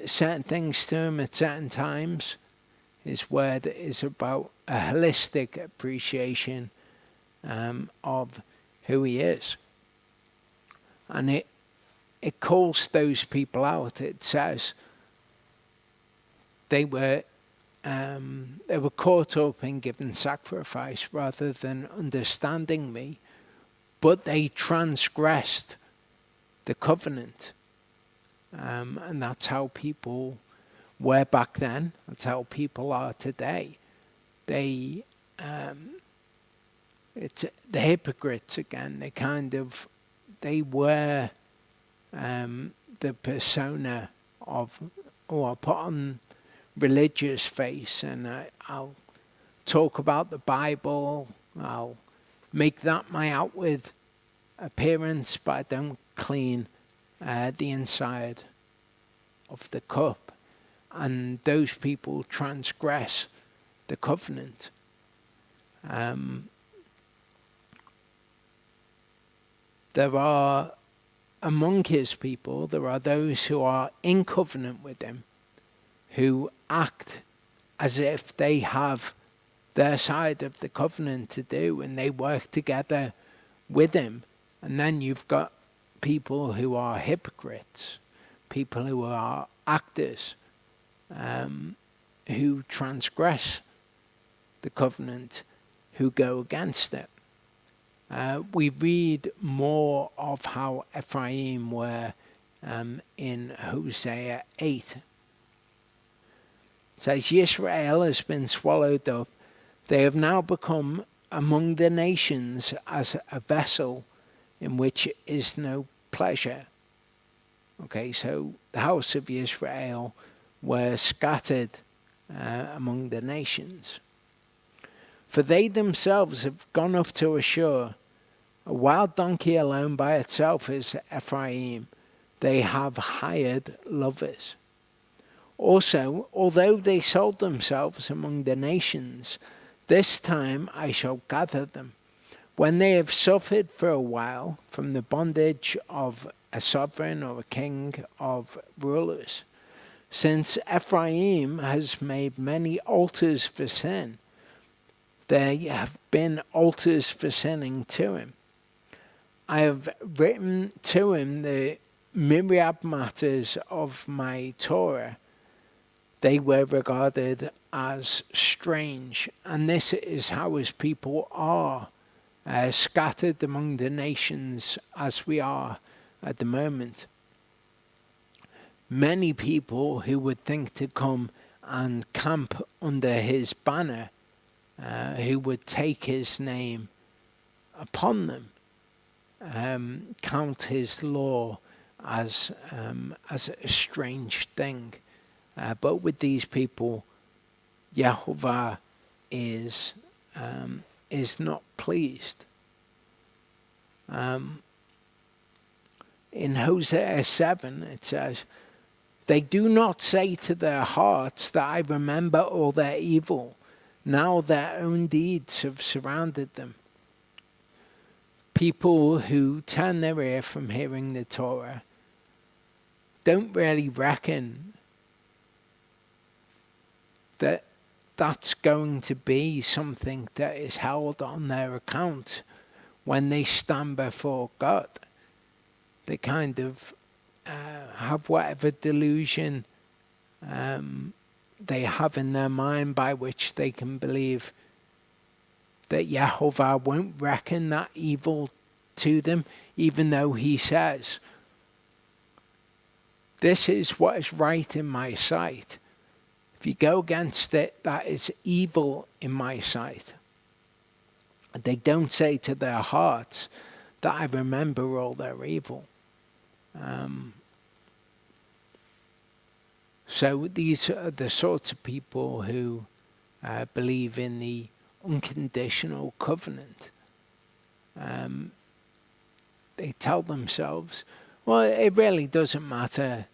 certain things to him at certain times. His word is about a holistic appreciation of who he is. And it calls those people out. It says they were caught up in giving sacrifice rather than understanding me, but they transgressed the covenant. And that's how people were back then. That's how people are today. It's the hypocrites again. They were the persona I'll put on religious face, and I'll talk about the Bible. I'll make that my outward appearance, but I don't clean the inside of the cup. And those people transgress the covenant. There are, among his people, there are those who are in covenant with him, who act as if they have their side of the covenant to do, and they work together with him. And then you've got people who are hypocrites, people who are actors, who transgress the covenant, who go against it. We read more of how Ephraim were in Hosea 8. It says, Israel has been swallowed up. They have now become among the nations as a vessel in which is no pleasure. Okay, so the house of Israel were scattered among the nations. For they themselves have gone up to Ashur. A wild donkey alone by itself is Ephraim. They have hired lovers. Also, although they sold themselves among the nations, this time I shall gather them. When they have suffered for a while from the bondage of a sovereign or a king of rulers, since Ephraim has made many altars for sin, there have been altars for sinning to him. I have written to him the myriad matters of my Torah. They were regarded as strange, and this is how his people are, scattered among the nations as we are at the moment. Many people who would think to come and camp under his banner, who would take his name upon them, count his law as a strange thing. But with these people, Yehovah is not pleased. In Hosea 7, it says, they do not say to their hearts that I remember all their evil. Now their own deeds have surrounded them. People who turn their ear from hearing the Torah don't really reckon that that's going to be something that is held on their account when they stand before God. They kind of have whatever delusion they have in their mind by which they can believe that Yehovah won't reckon that evil to them, even though he says, this is what is right in my sight. If you go against it, that is evil in my sight. They don't say to their hearts that I remember all their evil. So these are the sorts of people who believe in the unconditional covenant. They tell themselves, well, it really doesn't matter.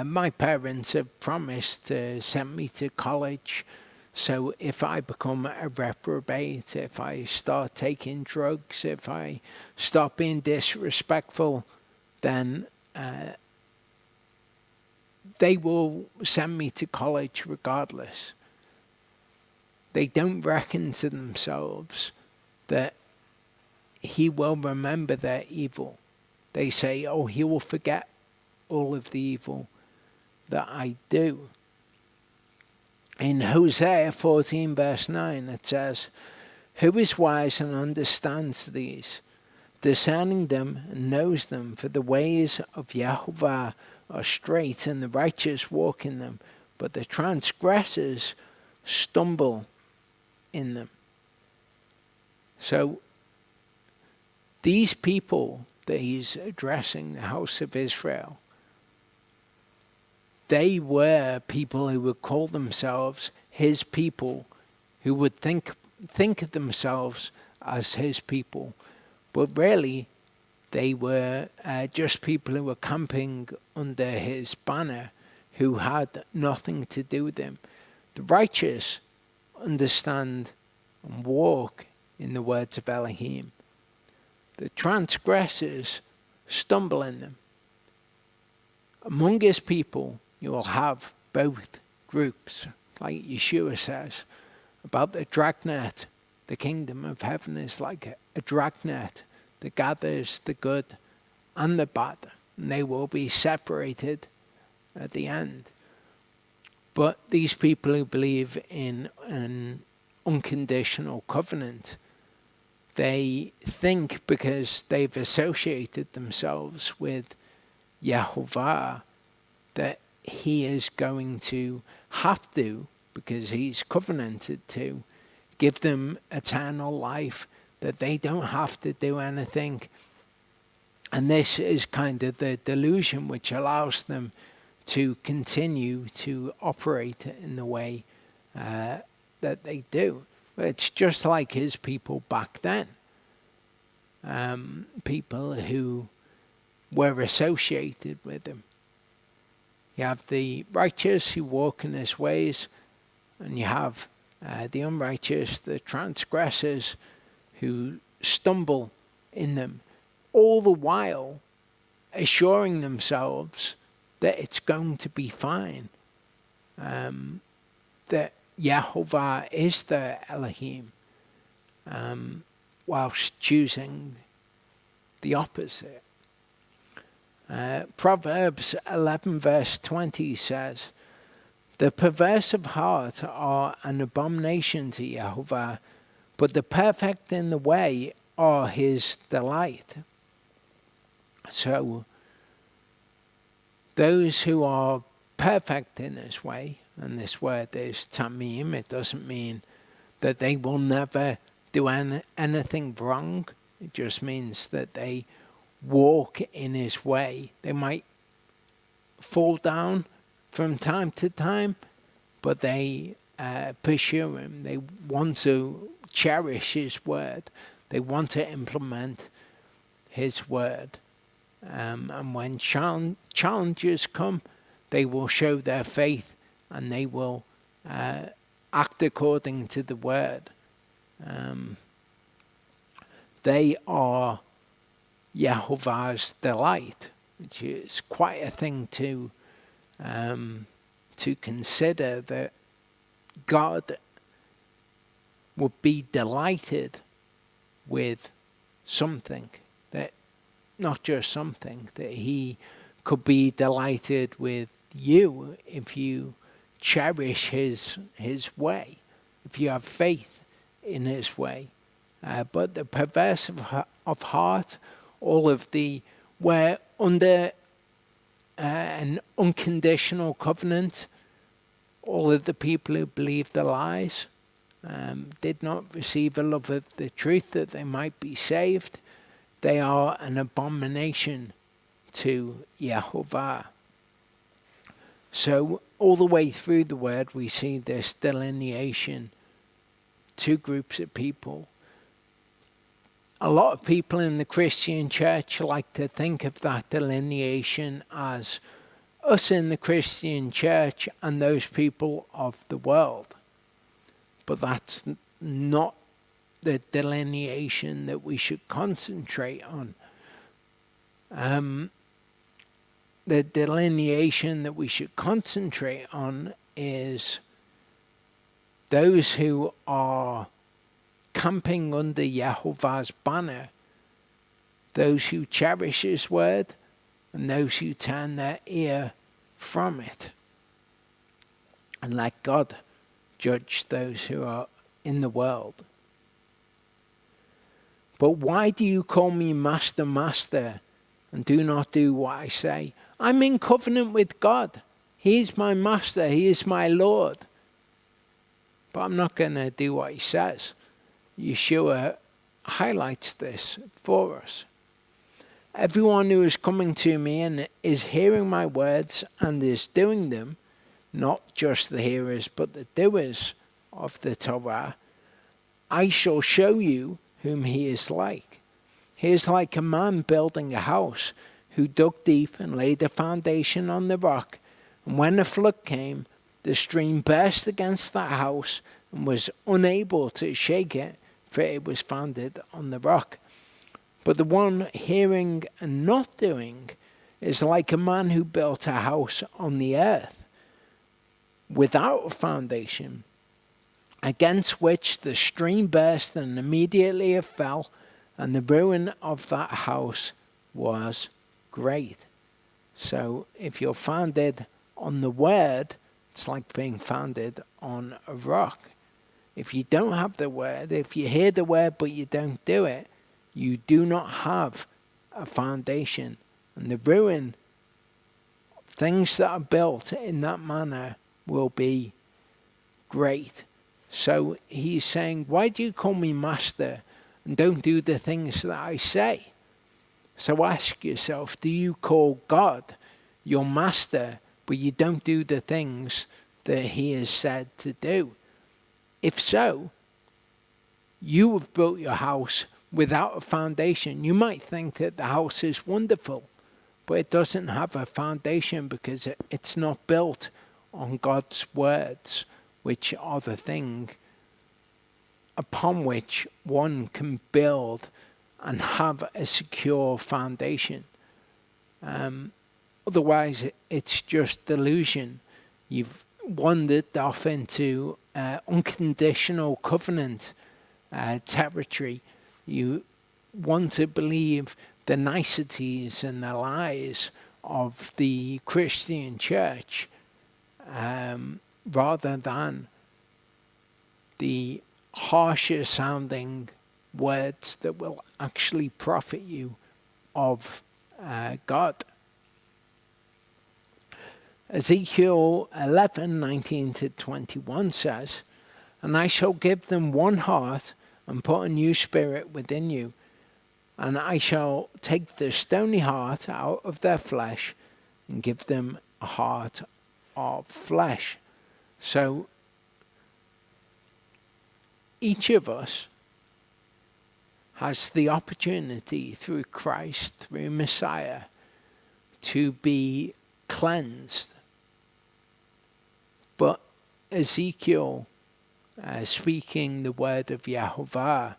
My parents have promised to send me to college, so if I become a reprobate, if I start taking drugs, if I stop being disrespectful, then they will send me to college regardless. They don't reckon to themselves that he will remember their evil. They say, oh, he will forget all of the evil that I do. In Hosea 14 verse 9 it says, who is wise and understands these, discerning them and knows them, for the ways of Yehovah are straight and the righteous walk in them, but the transgressors stumble in them. So these people that he's addressing, the house of Israel, they were people who would call themselves his people, who would think of themselves as his people. But really, they were just people who were camping under his banner, who had nothing to do with him. The righteous understand and walk in the words of Elohim. The transgressors stumble in them. Among his people, you will have both groups, like Yeshua says about the dragnet. The kingdom of heaven is like a dragnet that gathers the good and the bad, and they will be separated at the end. But these people who believe in an unconditional covenant, they think because they've associated themselves with Yehovah that he is going to have to, because he's covenanted to, give them eternal life, that they don't have to do anything. And this is kind of the delusion which allows them to continue to operate in the way that they do. It's just like his people back then. People who were associated with him. You have the righteous who walk in his ways, and you have the unrighteous, the transgressors, who stumble in them, all the while assuring themselves that it's going to be fine, that Yehovah is their Elohim, whilst choosing the opposite. Proverbs 11 verse 20 says, "The perverse of heart are an abomination to Yehovah, but the perfect in the way are his delight." So, those who are perfect in his way, and this word is tamim, it doesn't mean that they will never do anything wrong. It just means that they walk in his way. They might fall down from time to time, but they pursue him. They want to cherish his word. They want to implement his word. And when challenges come, they will show their faith, and they will act according to the word. They are Yehovah's delight, which is quite a thing to consider, that God would be delighted with something, that not just something, that he could be delighted with you if you cherish his way, if you have faith in his way. But the perverse of heart, all of the, where under an unconditional covenant, all of the people who believe the lies did not receive a love of the truth that they might be saved. They are an abomination to Yehovah. So all the way through the word we see this delineation, two groups of people. A lot of people in the Christian church like to think of that delineation as us in the Christian church and those people of the world. But that's not the delineation that we should concentrate on. The delineation that we should concentrate on is those who are camping under Yehovah's banner, those who cherish his word, and those who turn their ear from it. And let God judge those who are in the world. But why do you call me Master, Master, and do not do what I say? I'm in covenant with God. He is my Master. He is my Lord. But I'm not going to do what he says. Yeshua highlights this for us. Everyone who is coming to me and is hearing my words and is doing them, not just the hearers but the doers of the Torah, I shall show you whom he is like. He is like a man building a house who dug deep and laid a foundation on the rock. And when a flood came, the stream burst against that house and was unable to shake it, for it was founded on the rock. But the one hearing and not doing is like a man who built a house on the earth without a foundation, against which the stream burst, and immediately it fell, and the ruin of that house was great. So if you're founded on the word, it's like being founded on a rock. If you don't have the word, if you hear the word but you don't do it, you do not have a foundation. And the ruin, things that are built in that manner, will be great. So he's saying, why do you call me master and don't do the things that I say? So ask yourself, do you call God your master, but you don't do the things that he has said to do? If so, you have built your house without a foundation. You might think that the house is wonderful, but it doesn't have a foundation because it's not built on God's words, which are the thing upon which one can build and have a secure foundation. Otherwise, it's just delusion. You've wandered off into unconditional covenant territory. You want to believe the niceties and the lies of the Christian church rather than the harsher sounding words that will actually profit you of God. Ezekiel 11:19-21 says, "And I shall give them one heart and put a new spirit within you. And I shall take the stony heart out of their flesh and give them a heart of flesh." So each of us has the opportunity through Christ, through Messiah, to be cleansed. But Ezekiel, speaking the word of Yehovah,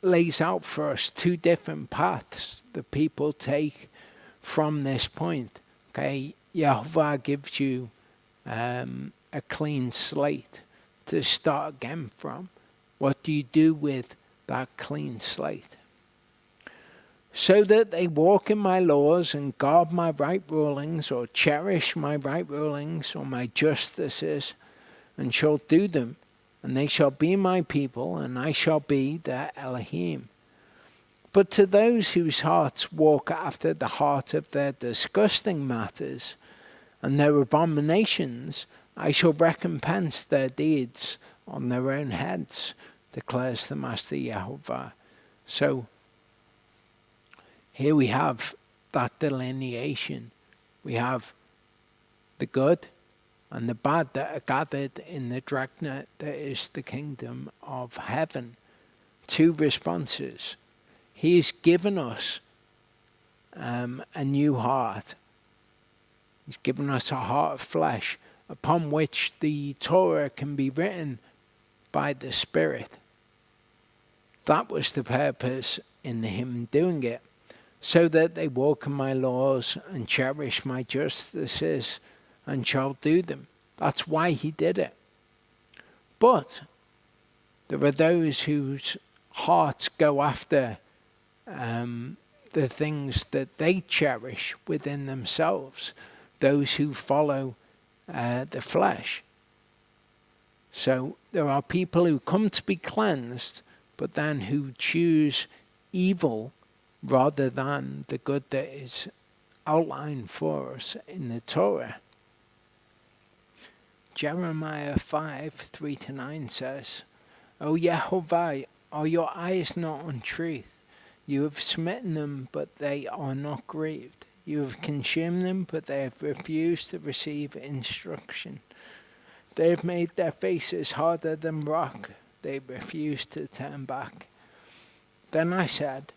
lays out for us two different paths that people take from this point. Okay, Yehovah gives you a clean slate to start again from. What do you do with that clean slate? So that they walk in my laws and guard my right rulings, or cherish my right rulings or my justices, and shall do them, and they shall be my people, and I shall be their Elohim. But to those whose hearts walk after the heart of their disgusting matters and their abominations, I shall recompense their deeds on their own heads, declares the Master Yehovah. So here we have that delineation. We have the good and the bad that are gathered in the dragnet that is the kingdom of heaven. Two responses. He has given us a new heart. He's given us a heart of flesh upon which the Torah can be written by the Spirit. That was the purpose in him doing it, so that they walk in my laws and cherish my justices and shall do them. That's why he did it. But there are those whose hearts go after the things that they cherish within themselves, those who follow the flesh. So there are people who come to be cleansed, but then who choose evil rather than the good that is outlined for us in the Torah. Jeremiah 5:3-9 says, O Yehovah, Are your eyes not on truth? You have smitten them, but they are not grieved. You have consumed them, but they have refused to receive instruction. They have made their faces harder than rock. They refuse to turn back. Then I said,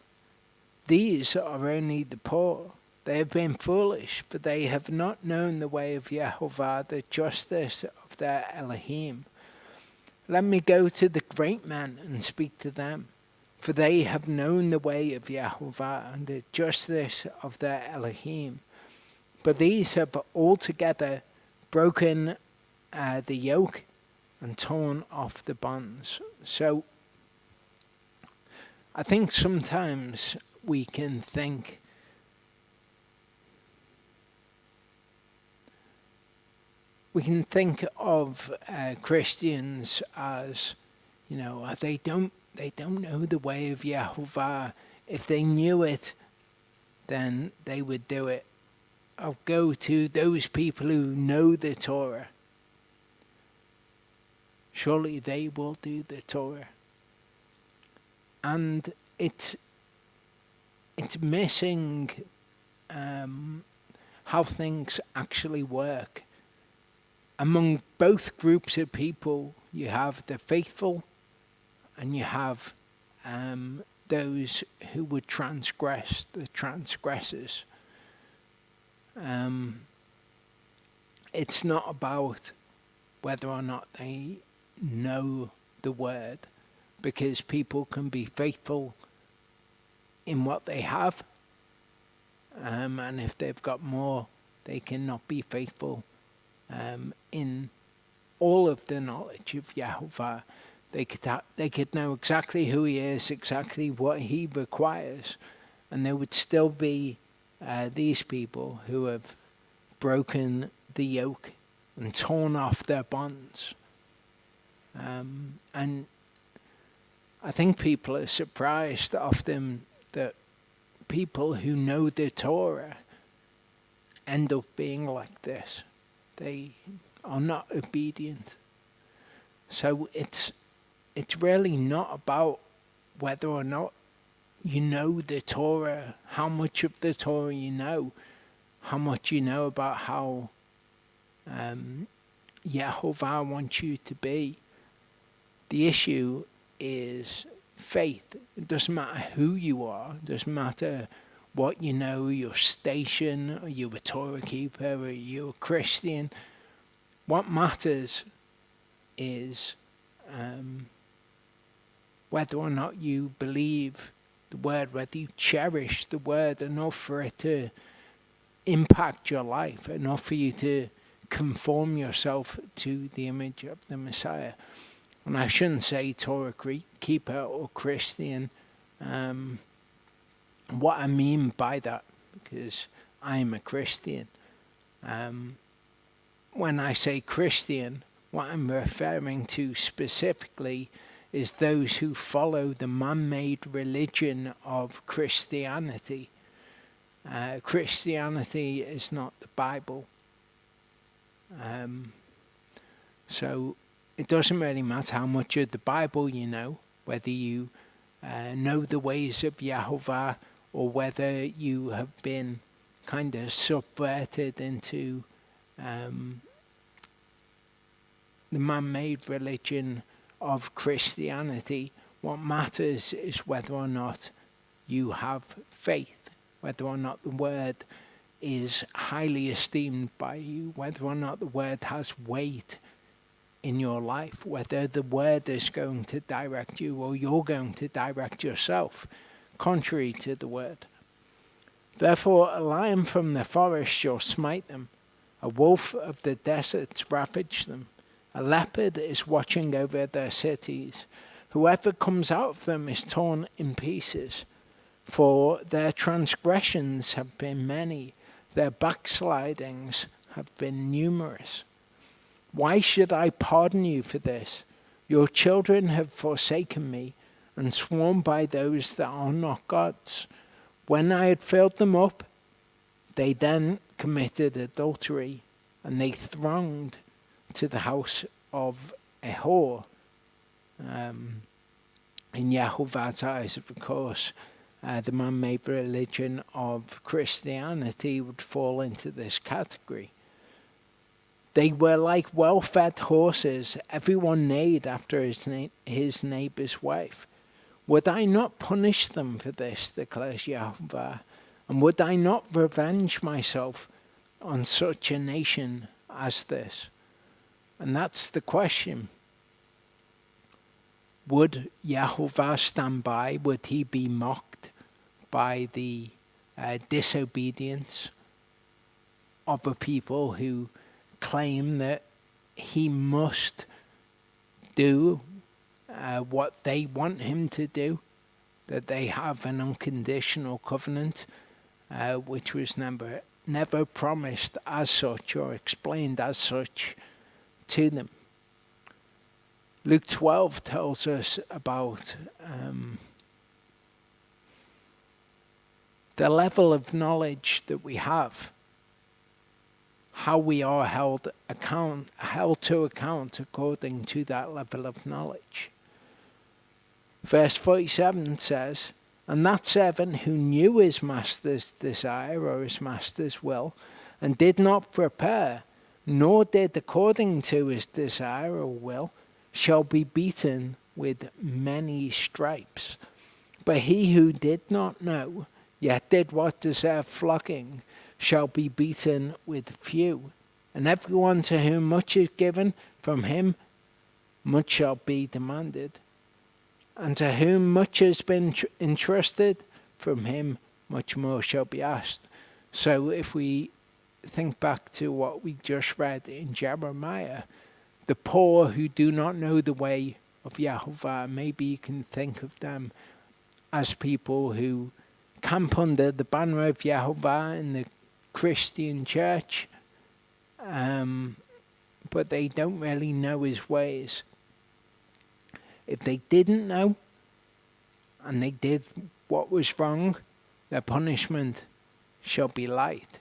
these are only the poor. They have been foolish, for they have not known the way of Yehovah, the justice of their Elohim. Let me go to the great men and speak to them, for they have known the way of Yehovah and the justice of their Elohim. But these have altogether broken the yoke and torn off the bonds. So I think sometimes we can think of Christians as, they don't know the way of Yehovah. If they knew it, then they would do it. I'll go to those people who know the Torah. Surely they will do the Torah. And it's missing how things actually work. Among both groups of people, you have the faithful and you have those who would transgress, the transgressors. It's not about whether or not they know the word, because people can be faithful in what they have, and if they've got more, they cannot be faithful in all of the knowledge of Yehovah. They could know exactly who he is, exactly what he requires, and there would still be these people who have broken the yoke and torn off their bonds. And I think people are surprised often that people who know the Torah end up being like this. They are not obedient. So it's really not about whether or not you know the Torah, how much of the Torah you know, how much you know about how Yehovah wants you to be. The issue is faith. It doesn't matter who you are. It doesn't matter what you know, your station, are you a Torah keeper, are you a Christian. What matters is whether or not you believe the word, whether you cherish the word enough for it to impact your life, enough for you to conform yourself to the image of the Messiah. And I shouldn't say Torah keeper or Christian. What I mean by that, because I'm a Christian. When I say Christian, what I'm referring to specifically is those who follow the man-made religion of Christianity. Christianity is not the Bible. So it doesn't really matter how much of the Bible you know, whether you know the ways of Yehovah or whether you have been kind of subverted into the man-made religion of Christianity. What matters is whether or not you have faith, whether or not the word is highly esteemed by you, whether or not the word has weight in your life, whether the word is going to direct you or you're going to direct yourself, contrary to the word. Therefore, a lion from the forest shall smite them, a wolf of the deserts ravage them. A leopard is watching over their cities. Whoever comes out of them is torn in pieces. For their transgressions have been many, their backslidings have been numerous. Why should I pardon you for this? Your children have forsaken me and sworn by those that are not gods. When I had filled them up, they then committed adultery, and they thronged to the house of a whore. in Yehovah's eyes, of course, the man-made religion of Christianity would fall into this category. They were like well-fed horses, everyone neighed after his neighbor's wife. Would I not punish them for this, declares Yehovah, and would I not revenge myself on such a nation as this? And that's the question. Would Yehovah stand by? Would he be mocked by the disobedience of a people who claim that he must do what they want him to do, that they have an unconditional covenant, which was never promised as such or explained as such to them? Luke 12 tells us about the level of knowledge that we have, how we are held to account according to that level of knowledge. Verse 47 says, and that servant who knew his master's desire or his master's will, and did not prepare, nor did according to his desire or will, shall be beaten with many stripes. But he who did not know, yet did what deserved flogging, shall be beaten with few. And everyone to whom much is given, from him much shall be demanded. And to whom much has been entrusted, from him much more shall be asked. So if we think back to what we just read in Jeremiah, the poor who do not know the way of Yehovah, maybe you can think of them as people who camp under the banner of Yehovah in the Christian church, but they don't really know his ways. If they didn't know and they did what was wrong, their punishment shall be light.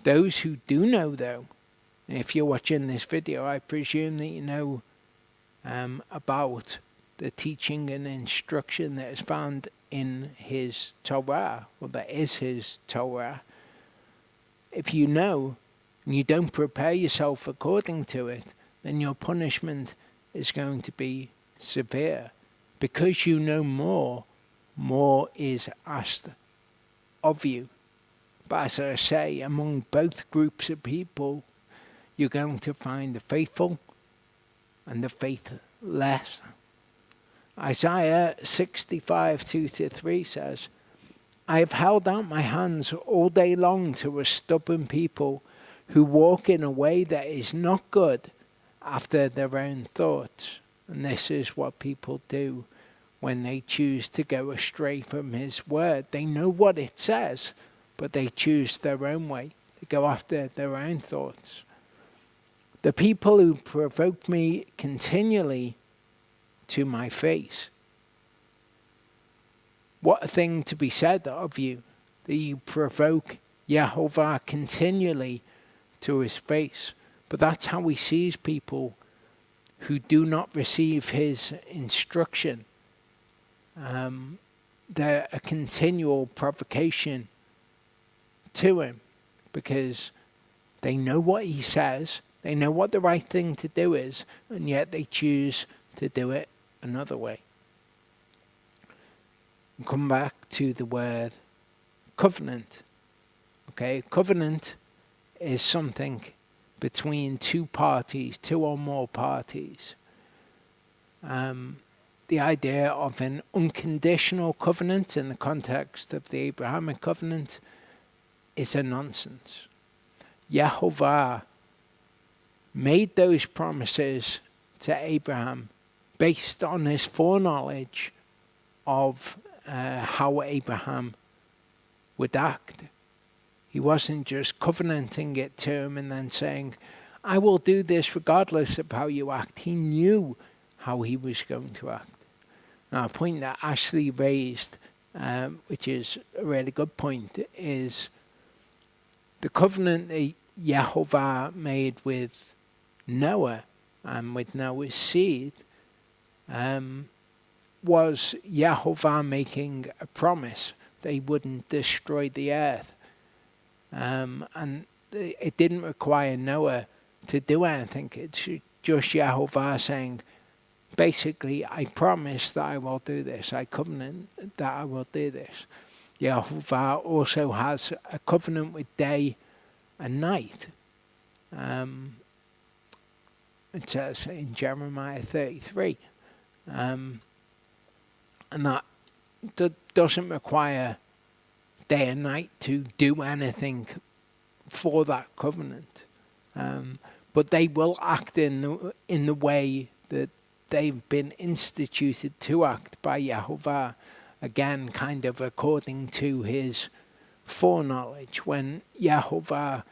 Those who do know, though, and if you're watching this video, I presume that you know about the teaching and instruction that is found in his Torah, or that is his Torah. If you know and you don't prepare yourself according to it, then your punishment is going to be severe. Because you know more is asked of you. But as I say, among both groups of people, you're going to find the faithful and the faithless. Isaiah 65, 2-3 says, I have held out my hands all day long to a stubborn people who walk in a way that is not good after their own thoughts. And this is what people do when they choose to go astray from his word. They know what it says, but they choose their own way. They go after their own thoughts. The people who provoke me continually to my face. What a thing to be said of you, that you provoke Yehovah continually to his face. But that's how he sees people who do not receive his instruction. They're a continual provocation to him, because they know what he says, they know what the right thing to do is, and yet they choose to do it another way. We'll come back to the word covenant. Okay, covenant is something between two parties, two or more parties. The idea of an unconditional covenant in the context of the Abrahamic covenant is a nonsense. Yehovah made those promises to Abraham based on his foreknowledge of how Abraham would act. He wasn't just covenanting it to him and then saying, I will do this regardless of how you act. He knew how he was going to act. Now, a point that Ashley raised, which is a really good point, is the covenant that Yehovah made with Noah and with Noah's seed was Yehovah making a promise. They wouldn't destroy the earth. And it didn't require Noah to do anything. It's just Yehovah saying, basically, I promise that I will do this. I covenant that I will do this. Yehovah also has a covenant with day and night. It says in Jeremiah 33. And that doesn't require day and night to do anything for that covenant. But they will act in the way that they've been instituted to act by Yehovah, again, kind of according to his foreknowledge. When Yehovah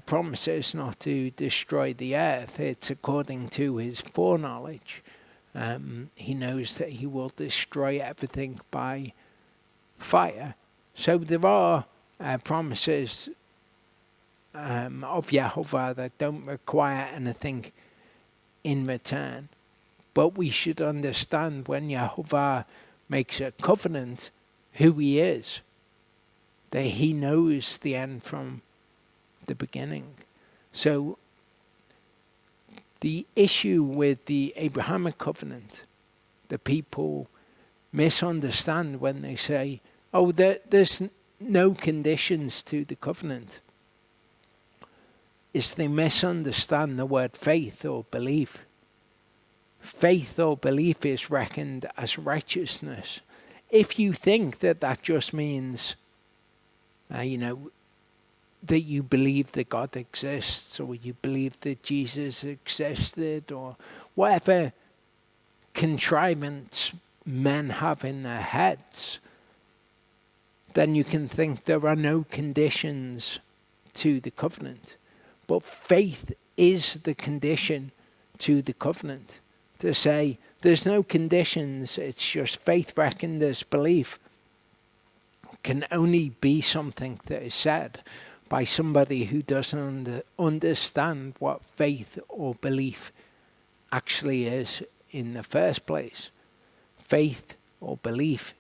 promises not to destroy the earth, it's according to his foreknowledge. He knows that he will destroy everything by fire. So there are promises of Yehovah that don't require anything in return. But we should understand when Yehovah makes a covenant who he is, that he knows the end from the beginning. So the issue with the Abrahamic covenant, the people misunderstand when they say, oh, there's no conditions to the covenant, is they misunderstand the word faith or belief. Faith or belief is reckoned as righteousness. If you think that just means, that you believe that God exists, or you believe that Jesus existed, or whatever contrivance men have in their heads, then you can think there are no conditions to the covenant. But faith is the condition to the covenant. To say there's no conditions, it's just faith reckoned as belief, can only be something that is said by somebody who doesn't understand what faith or belief actually is in the first place. Faith or belief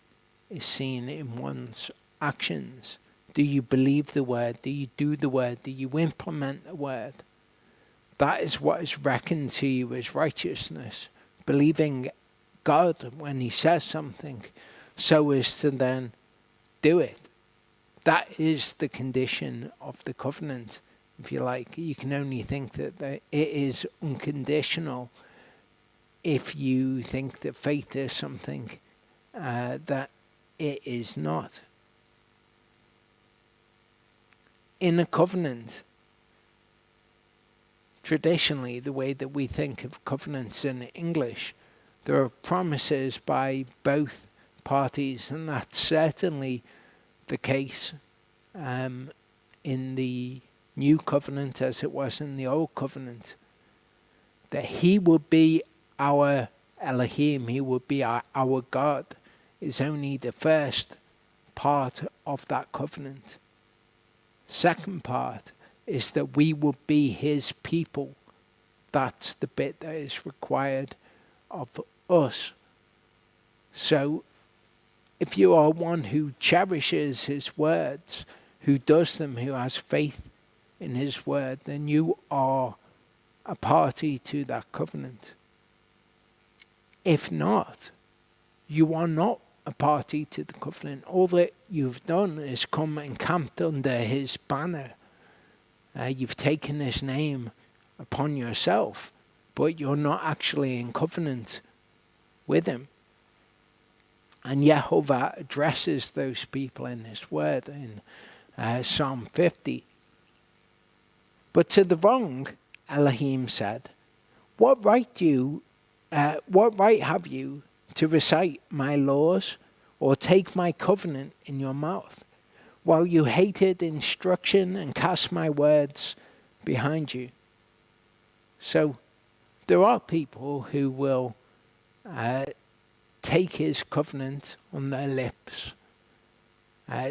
is seen in one's actions. Do you believe the word? Do you do the word? Do you implement the word? That is what is reckoned to you as righteousness. Believing God when he says something, so as to then do it. That is the condition of the covenant, if you like. You can only think that it is unconditional if you think that faith is something that it is not. In a covenant, traditionally, the way that we think of covenants in English, there are promises by both parties, and that's certainly the case in the New Covenant as it was in the Old Covenant, that he would be our Elohim, he would be our God, is only the first part of that covenant. Second part is that we will be his people. That's the bit that is required of us. So if you are one who cherishes his words, who does them, who has faith in his word, then you are a party to that covenant. If not, you are not a party to the covenant. All that you've done is come and camped under his banner. You've taken his name upon yourself, but you're not actually in covenant with him. And Yehovah addresses those people in his word in Psalm 50. But to the wrong, Elohim said, What right have you to recite my laws or take my covenant in your mouth, while you hated instruction and cast my words behind you? So there are people who will take his covenant on their lips,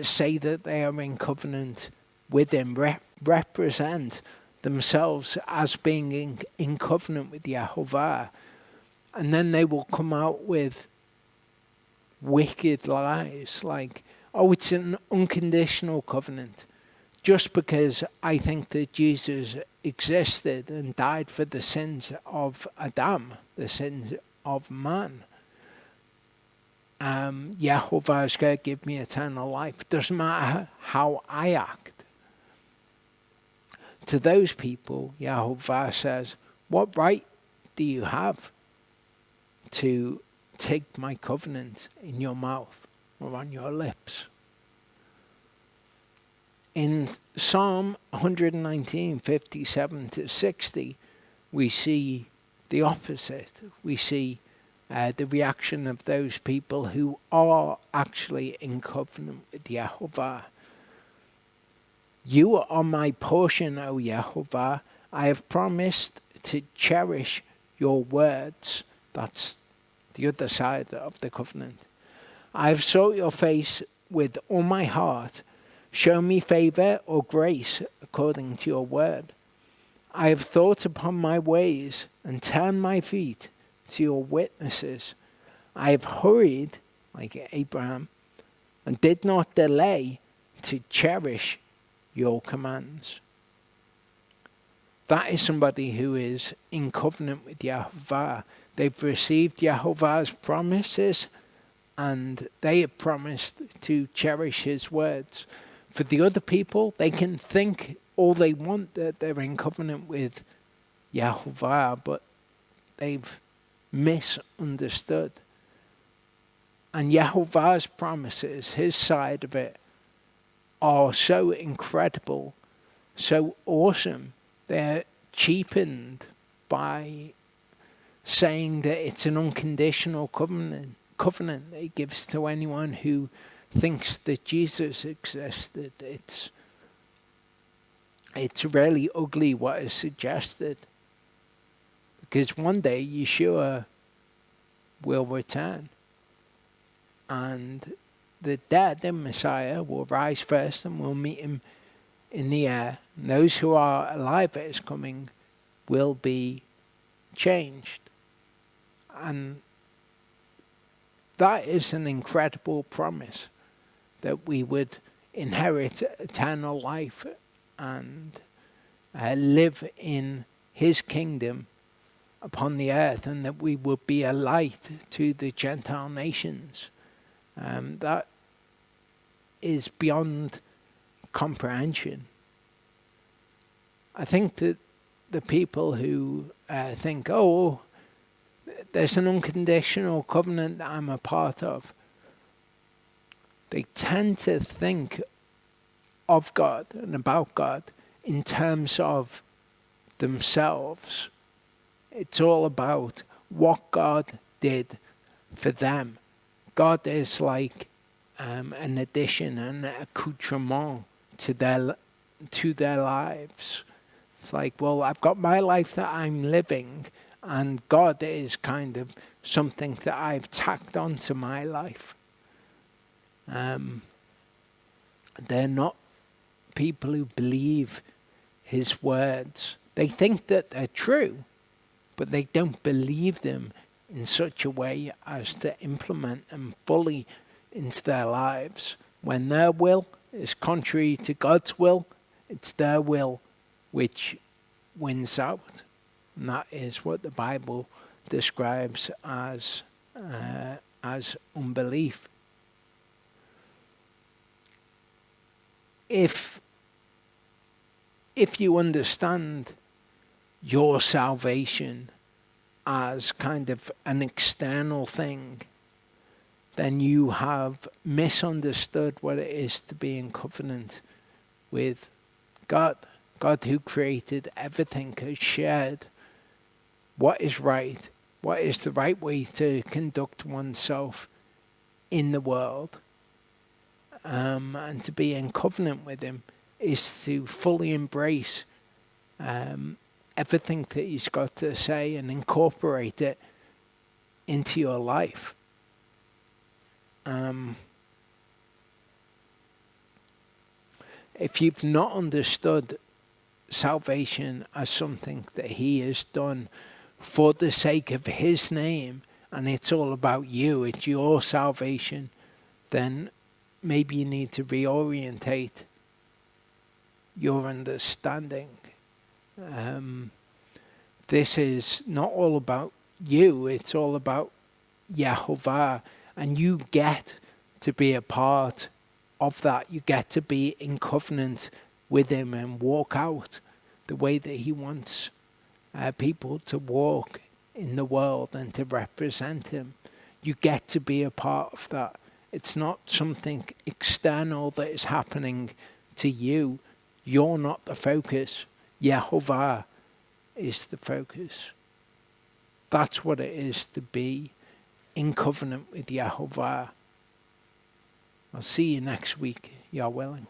say that they are in covenant with him, represent themselves as being in covenant with Yehovah, And then they will come out with wicked lies like, oh, it's an unconditional covenant. Just because I think that Jesus existed and died for the sins of Adam, the sins of man, Yehovah is going to give me eternal life. It doesn't matter how I act. To those people, Yehovah says, what right do you have to take my covenant in your mouth or on your lips? In Psalm 119, 57 to 60, we see the opposite. We see the reaction of those people who are actually in covenant with Yehovah. You are my portion, O Yehovah. I have promised to cherish your words. That's the other side of the covenant. I have sought your face with all my heart. Show me favor or grace according to your word. I have thought upon my ways and turned my feet to your witnesses. I have hurried, like Abraham, and did not delay to cherish your commands. That is somebody who is in covenant with Yehovah. They've received Yehovah's promises and they have promised to cherish his words. For the other people, they can think all they want that they're in covenant with Yehovah, but they've misunderstood. And Yehovah's promises, his side of it, are so incredible, so awesome. They're cheapened by saying that it's an unconditional covenant that he gives to anyone who thinks that Jesus existed. It's really ugly what is suggested. Because one day Yeshua will return. And the dead in Messiah will rise first and we'll meet him in the air. And those who are alive at his coming will be changed. And that is an incredible promise, that we would inherit eternal life and live in his kingdom upon the earth, and that we would be a light to the Gentile nations. That is beyond comprehension. I think that the people who think, oh, there's an unconditional covenant that I'm a part of, they tend to think of God and about God in terms of themselves. It's all about what God did for them. God is like an addition, an accoutrement to their lives. It's like, well, I've got my life that I'm living, and God is kind of something that I've tacked onto my life. They're not people who believe his words. They think that they're true, but they don't believe them in such a way as to implement them fully into their lives. When their will is contrary to God's will, it's their will which wins out. And that is what the Bible describes as unbelief. If you understand your salvation as kind of an external thing, then you have misunderstood what it is to be in covenant with God. God who created everything has shared what is right, what is the right way to conduct oneself in the world. And to be in covenant with him is to fully embrace everything that he's got to say and incorporate it into your life. If you've not understood salvation as something that he has done for the sake of his name, and it's all about you, it's your salvation, then maybe you need to reorientate your understanding. This is not all about you, it's all about Yehovah, and you get to be a part of that. You get to be in covenant with him and walk out the way that he wants people to walk in the world and to represent him. You get to be a part of that. It's not something external that is happening to you. You're not the focus. Yehovah is the focus. That's what it is to be in covenant with Yehovah. I'll see you next week, Yah willing.